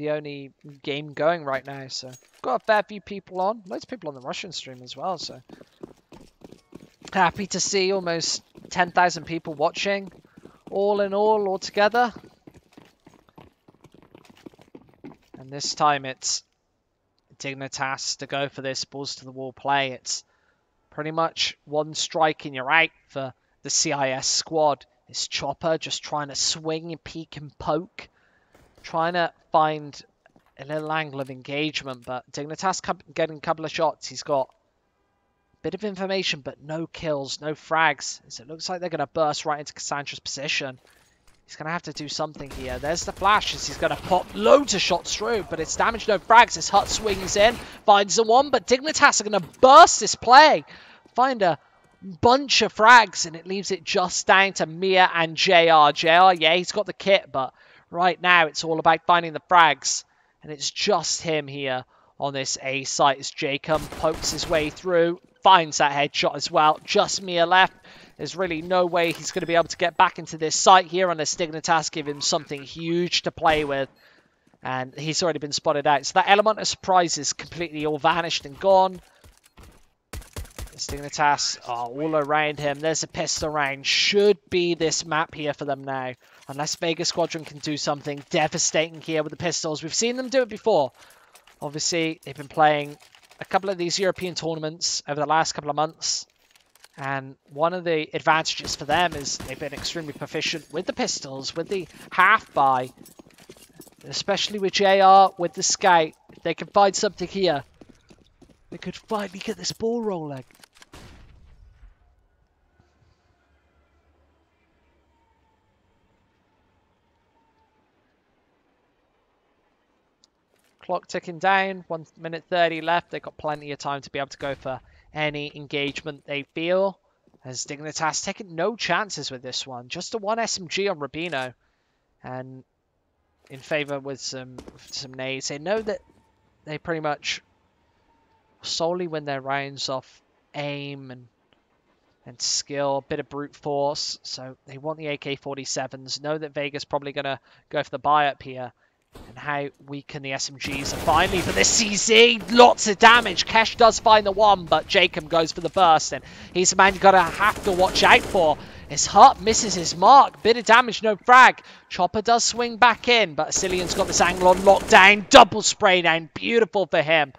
only game going right now. So got a fair few people on. Loads of people on the Russian stream as well. So happy to see almost 10,000 people watching, all together. And this time it's Dignitas to go for this balls to the wall play. It's pretty much one strike and you're out for the CIS squad. It's Chopper just trying to swing and peek and poke, trying to find a little angle of engagement, but Dignitas getting a couple of shots. He's got a bit of information, but no kills, no frags. As it looks like they're going to burst right into Cassandra's position. He's going to have to do something here. There's the flash as he's going to pop loads of shots through, but it's damage, no frags. His hut swings in, finds the one, but Dignitas are going to burst this play. Find a bunch of frags, and it leaves it just down to Mia and JR. JR, yeah, he's got the kit, but right now it's all about finding the frags, and it's just him here on this A site as Jacob pokes his way through, finds that headshot as well. Just Mia left. There's really no way he's going to be able to get back into this site here unless Dignitas give him something huge to play with. And he's already been spotted out. So that element of surprise is completely all vanished and gone. Dignitas all around him. There's a pistol round. Should be this map here for them now. Unless Vega Squadron can do something devastating here with the pistols. We've seen them do it before. Obviously, they've been playing a couple of these European tournaments over the last couple of months. And one of the advantages for them is they've been extremely proficient with the pistols, with the half-buy. Especially with JR, with the Scout. If they can find something here, they could finally get this ball rolling. Clock ticking down, 1 minute 30 left. They've got plenty of time to be able to go for any engagement they feel. As Dignitas taking no chances with this one. Just a 1 SMG on Rubino. And in favour with some nades. They know that they pretty much solely win their rounds off aim and skill, a bit of brute force. So they want the AK-47s. Know that Vega's probably going to go for the buy-up here. And how weak can the SMGs are finally for this CZ. Lots of damage. Kesh does find the one, but Jacob goes for the burst. And he's the man you've got to have to watch out for. His hut misses his mark. Bit of damage, no frag. Chopper does swing back in, but Asilian's got this angle on lockdown. Double spray down. Beautiful for him.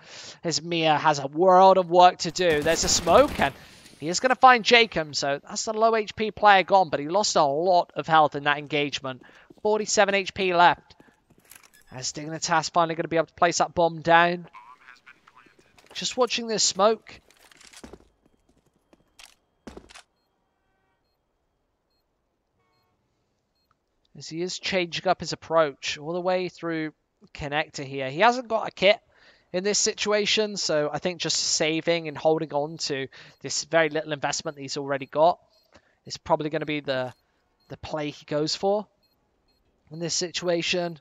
As Mia has a world of work to do. There's a smoke, and he is going to find Jacob. So that's the low HP player gone, but he lost a lot of health in that engagement. 47 HP left. As Dignitas finally going to be able to place that bomb down. Just watching this smoke. As he is changing up his approach all the way through connector here. He hasn't got a kit in this situation, so I think just saving and holding on to this very little investment that he's already got is probably going to be the play he goes for in this situation.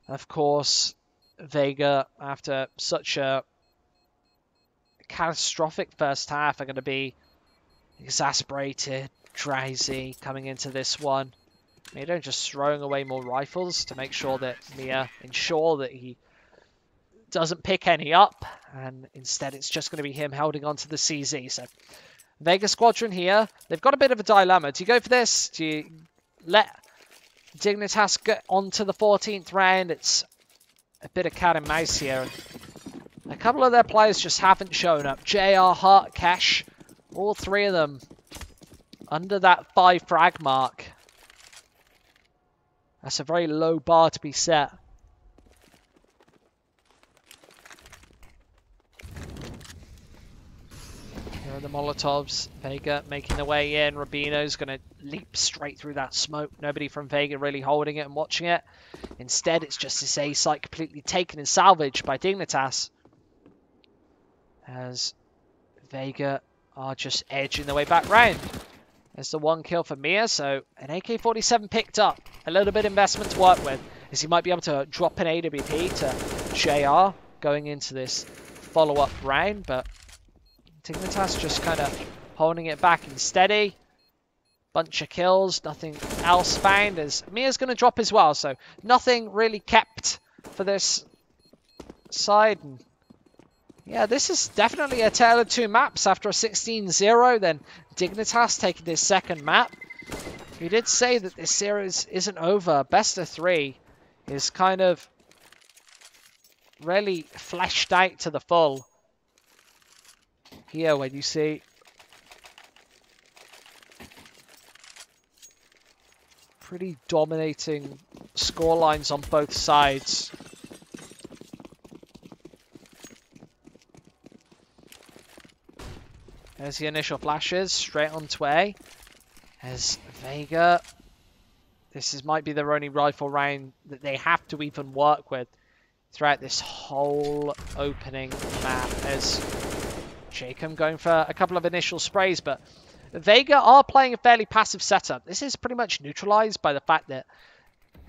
Of course, Vega, after such a catastrophic first half, are going to be exasperated, drowsy coming into this one. Mia just throwing away more rifles to make sure that Mia ensure that he doesn't pick any up, and instead it's just going to be him holding on to the CZ. So Vega Squadron here, they've got a bit of a dilemma. Do you go for this? Do you let Dignitas get onto the 14th round? It's a bit of cat and mouse here. And a couple of their players just haven't shown up. JR, Hart, Cash, all three of them under that 5 frag mark. That's a very low bar to be set. Here are the Molotovs. Vega making their way in. Rubino's going to leap straight through that smoke. Nobody from Vega really holding it and watching it. Instead, it's just this A site completely taken and salvaged by Dignitas. As Vega are just edging their way back round. There's the 1 kill for Mia, so an AK-47 picked up. A little bit of investment to work with, as he might be able to drop an AWP to JR going into this follow-up round, but Dignitas just kind of holding it back and steady. Bunch of kills, nothing else found, as Mia's going to drop as well, so nothing really kept for this side. And yeah, this is definitely a tale of 2 maps. After a 16-0, then Dignitas taking this second map. We did say that this series isn't over. Best of 3 is kind of really fleshed out to the full. Here, when you see pretty dominating scorelines on both sides. There's the initial flashes, straight onto A. As Vega, might be their only rifle round that they have to even work with throughout this whole opening map. As Jacob going for a couple of initial sprays, but Vega are playing a fairly passive setup. This is pretty much neutralized by the fact that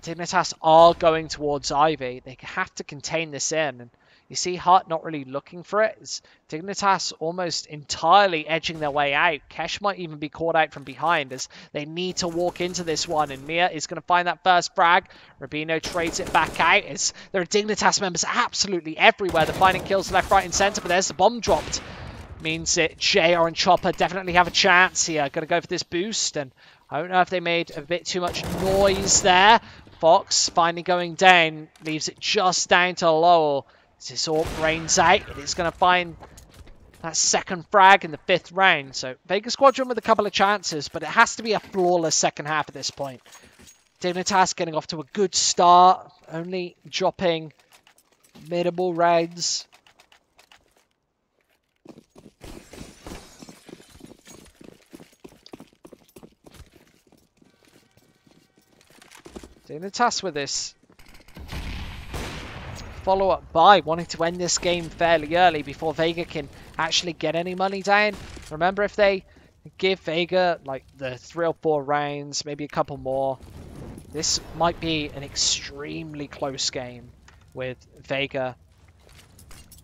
Dignitas are going towards Ivy. They have to contain this in. And you see Hart not really looking for it. It's Dignitas almost entirely edging their way out. Kesh might even be caught out from behind as they need to walk into this one. And Mia is going to find that first frag. Rubino trades it back out as there are Dignitas members absolutely everywhere. They're finding kills left, right and centre, but there's the bomb dropped. Means that JR and Chopper definitely have a chance here. Going to go for this boost. And I don't know if they made a bit too much noise there. Fox finally going down. Leaves it just down to Lowell. This all brains out. It's going to find that second frag in the 5th round. So Vega Squadron with a couple of chances, but it has to be a flawless second half at this point. Dignitas getting off to a good start. Only dropping minimal rounds. Dignitas with this follow-up buy, wanting to end this game fairly early before Vega can actually get any money down. Remember, if they give Vega like the 3 or 4 rounds, maybe a couple more, this might be an extremely close game with Vega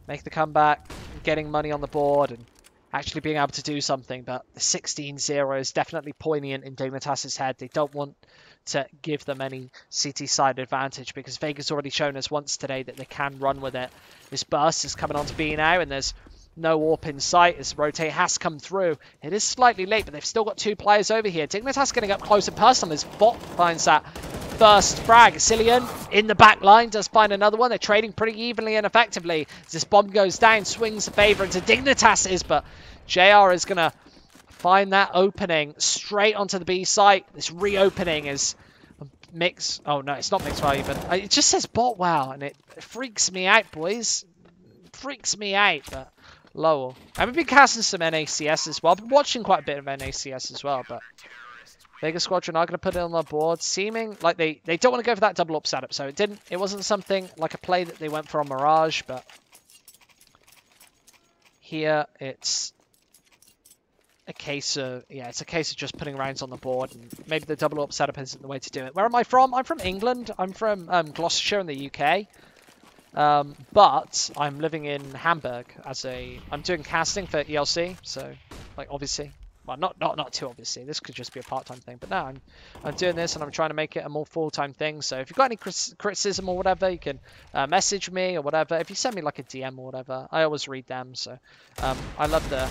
make the comeback, getting money on the board and actually being able to do something. But the 16-0 is definitely poignant in Dignitas' head. They don't want to give them any CT side advantage because Vega's already shown us once today that they can run with it. This burst is coming on to B now, and there's no AWP in sight as Rotate has come through. It is slightly late, but they've still got 2 players over here. Dignitas getting up close and personal as Bot finds that first frag. Cillian in the back line does find another one. They're trading pretty evenly and effectively. As this bomb goes down, swings the favour into Dignitas, but JR is going to find that opening straight onto the B site. This reopening is mix. Oh no, it's not mixed well even. It just says bot wow, and it freaks me out, boys. It freaks me out, but Lowell. I've been casting some NACS as well. I've been watching quite a bit of NACS as well, but Vega Squadron are going to put it on the board, seeming like they don't want to go for that double up setup. So it wasn't something like a play that they went for on Mirage, but here it's a case of just putting rounds on the board, and maybe the double up setup isn't the way to do it. Where am I from? I'm from England. I'm from Gloucestershire in the UK. But I'm living in Hamburg I'm doing casting for ELC, so like obviously, well not too obviously, this could just be a part-time thing, but no, I'm doing this and I'm trying to make it a more full-time thing. So if you've got any criticism or whatever, you can message me or whatever. If you send me like a DM or whatever, I always read them. So I love the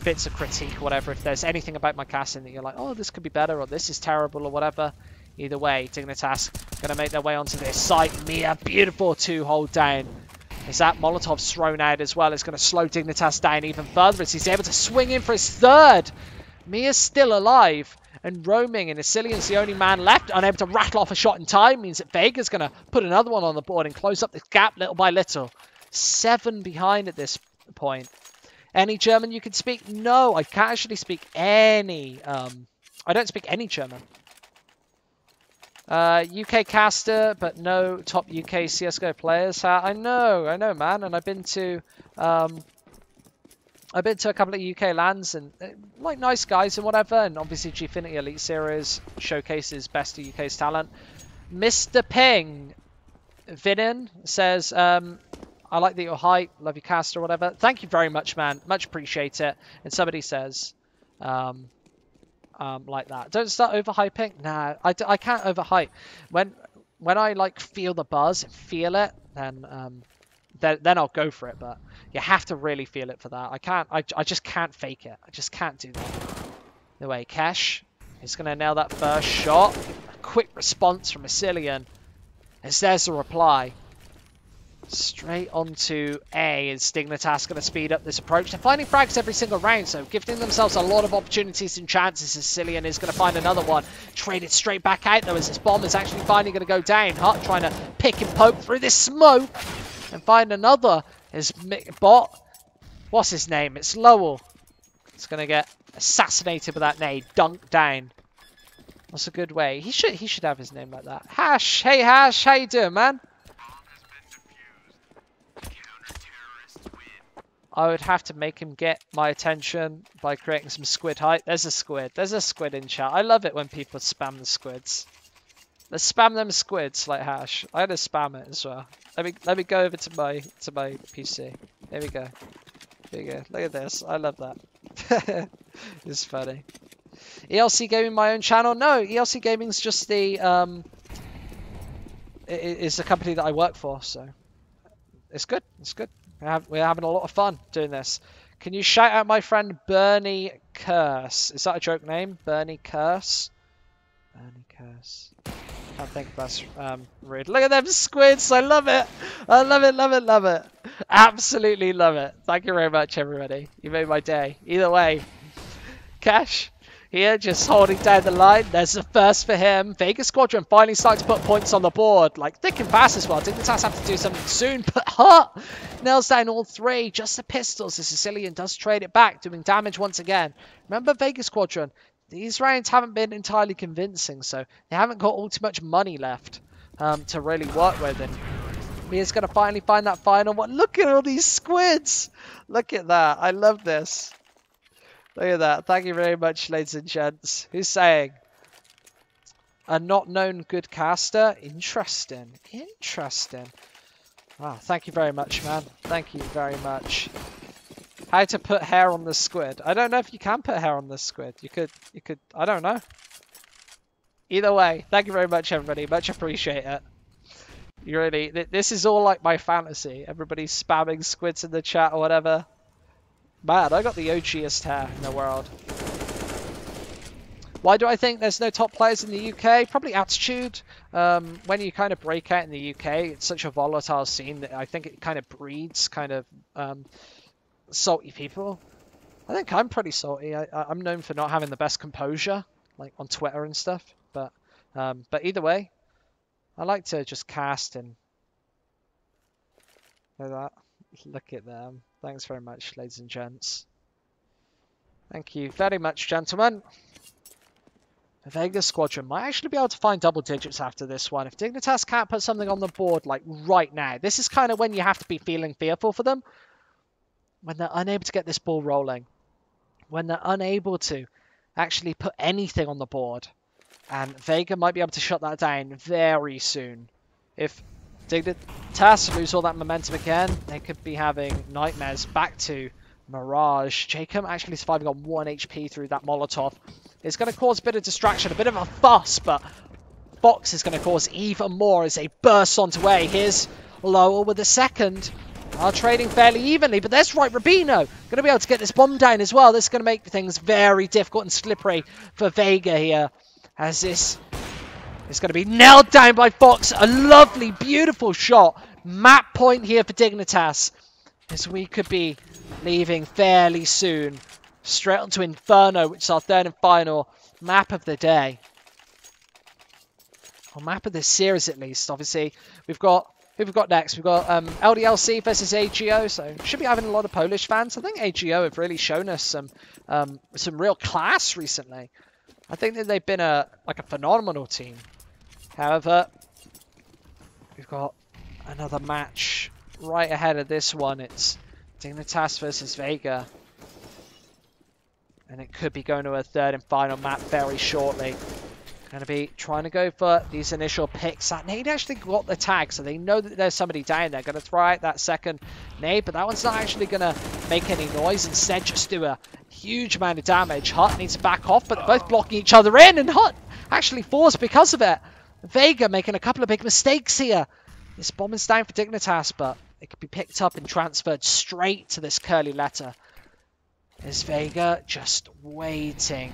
bits of critique or whatever. If there's anything about my casting that you're like, oh, this could be better or this is terrible or whatever, Either way, Dignitas going to make their way onto this site. Mia, beautiful 2-hold down. As that Molotov's thrown out as well, it's going to slow Dignitas down even further as he's able to swing in for his third. Mia's still alive and roaming, and Asilian's the only man left, unable to rattle off a shot in time. Means that Vega's going to put another one on the board and close up this gap little by little. 7 behind at this point. Any German you can speak? No, I can't actually speak any. I don't speak any German. UK caster, but no top UK CS:GO players. I know, man. And I've been to a couple of UK LANs and like nice guys and whatever. And obviously Gfinity Elite Series showcases best of UK's talent. Mr. Ping Vinin says, I like that you're hype, love your cast or whatever. Thank you very much, man. Much appreciate it. And somebody says, like that. Don't start overhyping. Nah, I can't overhype. When I like feel the buzz and feel it, then I'll go for it. But you have to really feel it for that. I just can't fake it. I just can't do that. Anyway, Cash is going to nail that first shot. A quick response from Asilian. As there's a reply. Straight onto A, is Dignitas going to speed up this approach. They're finding frags every single round, so gifting themselves a lot of opportunities and chances. Asilian is going to find another one. Trade it straight back out, though, as this bomb is actually finally going to go down. Hut trying to pick and poke through this smoke and find another. His bot, what's his name? It's Lowell. It's going to get assassinated with that nade. Dunked down. That's a good way. He should have his name like that. Hash, hey Hash, how you doing, man? I would have to make him get my attention by creating some squid hype. There's a squid. There's a squid in chat. I love it when people spam the squids. Let's spam them squids like Hash. I'm gonna spam it as well. Let me go over to my PC. There we go. There you go. Look at this. I love that. It's funny. ELC Gaming, my own channel? No, ELC Gaming's just the it's a company that I work for, so it's good. It's good. We're having a lot of fun doing this. Can you shout out my friend Bernie Curse? Is that a joke name? Bernie Curse? Bernie Curse. I can't think if that's rude. Look at them squids. I love it. I love it, love it, love it. Absolutely love it. Thank you very much, everybody. You made my day. Either way. Cash. Here, just holding down the line. There's the first for him. Vega Squadron finally starting to put points on the board. Like, thick and fast as well. Dignitas have to do something soon. But Hut nails down all 3. Just the pistols. The Sicilian does trade it back, doing damage once again. Remember Vega Squadron? These rounds haven't been entirely convincing, so they haven't got all too much money left to really work with. And Mia's going to finally find that final one. Look at all these squids. Look at that. I love this. Look at that. Thank you very much, ladies and gents. Who's saying? A not known good caster? Interesting. Interesting. Wow, thank you very much, man. Thank you very much. How to put hair on the squid. I don't know if you can put hair on the squid. You could, I don't know. Either way, thank you very much, everybody. Much appreciate it. You really, this is all like my fantasy. Everybody's spamming squids in the chat or whatever. Man, I got the OGest hair in the world. Why do I think there's no top players in the UK? Probably attitude. When you kind of break out in the UK, it's such a volatile scene that I think it kind of breeds kind of salty people. I think I'm pretty salty. I'm known for not having the best composure, like on Twitter and stuff. But either way, I like to just cast and like that. Look at them. Thanks very much, ladies and gents. Thank you very much, gentlemen. The Vega Squadron might actually be able to find double digits after this one. If Dignitas can't put something on the board like right now, this is kind of when you have to be feeling fearful for them. When they're unable to get this ball rolling. When they're unable to actually put anything on the board. And Vega might be able to shut that down very soon. If Dignitas lose all that momentum again, they could be having nightmares. Back to Mirage. Jacob actually surviving on 1 HP through that Molotov. It's going to cause a bit of distraction, a bit of a fuss, but Fox is going to cause even more as they burst onto A. Here's Lowell with the second. Are trading fairly evenly, but there's right Rubino. Going to be able to get this bomb down as well. This is going to make things very difficult and slippery for Vega here. As this It's going to be nailed down by Fox. A lovely, beautiful shot. Map point here for Dignitas, as we could be leaving fairly soon. Straight onto Inferno, which is our third and final map of the day. Or map of this series, at least. Obviously, we've got... Who we've got next? We've got LDLC versus AGO, so should be having a lot of Polish fans. I think AGO have really shown us some real class recently. I think that they've been a phenomenal team. However, we've got another match right ahead of this one. It's Dignitas versus Vega. And it could be going to a third and final map very shortly. Going to be trying to go for these initial picks. That nade actually got the tag, so they know that there's somebody down there. Going to throw out that second nade, but that one's not actually going to make any noise. Instead, just do a huge amount of damage. Hut needs to back off, but they're both blocking each other in, and Hut actually falls because of it. Vega making a couple of big mistakes here. This bomb is down for Dignitas, but it could be picked up and transferred straight to this curly letter. Is Vega just waiting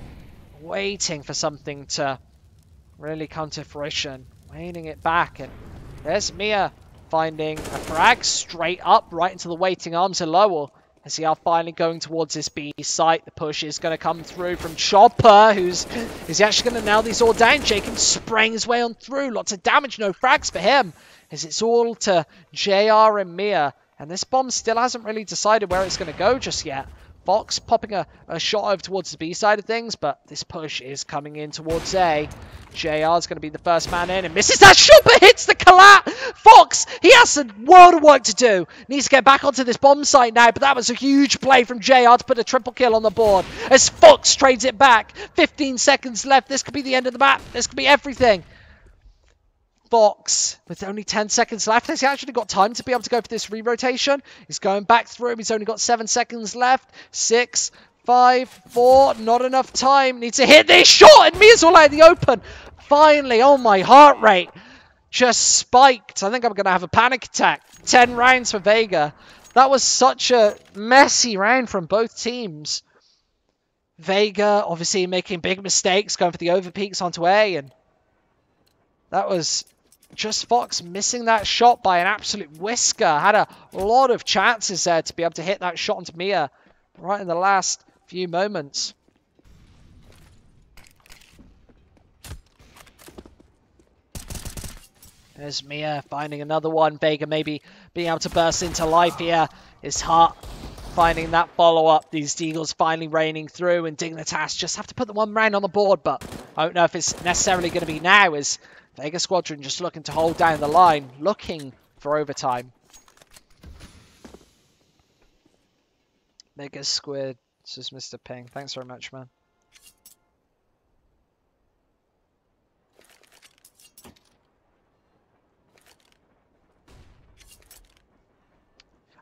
for something to really come to fruition, waiting it back, and there's Mia finding a frag straight up right into the waiting arms of Lowell as they are finally going towards this B site. The push is going to come through from Chopper, is he actually going to nail these all down? Jacob spraying his way on through, lots of damage, no frags for him, as it's all to JR and Mia, and this bomb still hasn't really decided where it's going to go just yet. Fox popping a shot over towards the B side of things, but this push is coming in towards A. JR is going to be the first man in and misses that shot, but hits the collat. Fox, he has a world of work to do. Needs to get back onto this bomb site now, but that was a huge play from JR to put a triple kill on the board as Fox trades it back. 15 seconds left. This could be the end of the map. This could be everything. Fox, with only 10 seconds left, has he actually got time to be able to go for this re-rotation? He's going back through. He's only got 7 seconds left. 6, 5, 4, not enough time. Needs to hit this shot, and Mia's all out in the open. Finally, oh, my heart rate just spiked. I think I'm going to have a panic attack. 10 rounds for Vega. That was such a messy round from both teams. Vega, obviously, making big mistakes, going for the overpeaks onto A, and that was just Fox missing that shot by an absolute whisker. Had a lot of chances there to be able to hit that shot onto Mia right in the last few moments. There's Mia finding another one. Vega maybe being able to burst into life here. His heart finding that follow-up. These Deagles finally raining through, and Dignitas just have to put the one round on the board, but I don't know if it's necessarily going to be now, as Vega Squadron just looking to hold down the line, looking for overtime. Mega Squid, this is Mr. Ping. Thanks very much, man.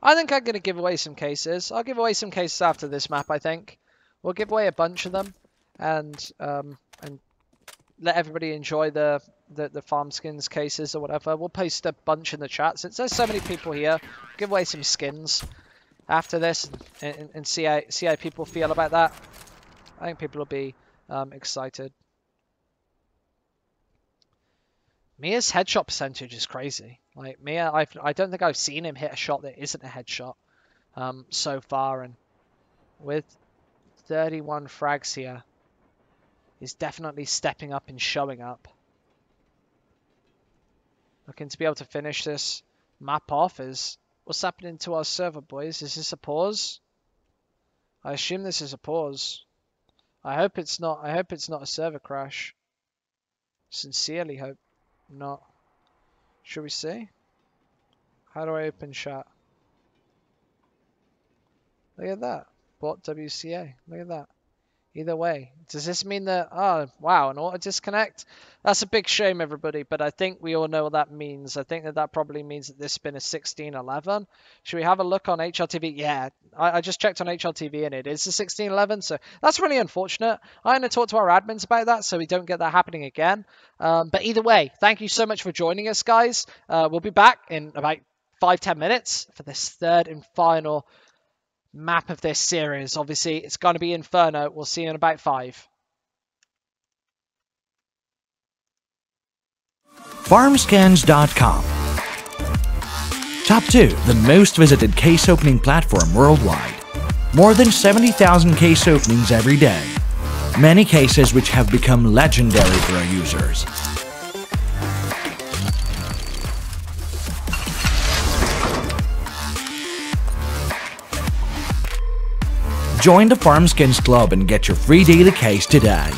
I think I'm going to give away some cases. I'll give away some cases after this map, I think. We'll give away a bunch of them, and let everybody enjoy the Farmskins cases or whatever. We'll post a bunch in the chat since there's so many people here. Give away some skins after this and see how people feel about that. I think people will be excited. Mia's headshot percentage is crazy. Like Mia, I don't think I've seen him hit a shot that isn't a headshot so far, and with 31 frags here, he's definitely stepping up and showing up. Looking to be able to finish this map off. Is what's happening to our server, boys? Is this a pause? I assume this is a pause. I hope it's not. I hope it's not a server crash. Sincerely hope not. Should we see? How do I open chat? Look at that. Bot WCA. Look at that. Either way, does this mean that, oh, wow, an auto disconnect? That's a big shame, everybody, but I think we all know what that means. I think that probably means that this has been a 1611. Should we have a look on HLTV? Yeah, I just checked on HLTV and it is a 1611, so that's really unfortunate. I'm going to talk to our admins about that so we don't get that happening again. But either way, thank you so much for joining us, guys. We'll be back in about 5-10 minutes for this third and final map of this series. Obviously, it's going to be Inferno. We'll see you in about 5. Farmskins.com. Top 2, the most visited case opening platform worldwide. More than 70,000 case openings every day. Many cases which have become legendary for our users. Join the Farmskins Club and get your free daily case today.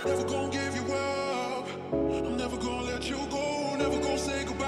Never gonna give you up. I'm never gonna let you go. Never gonna say goodbye.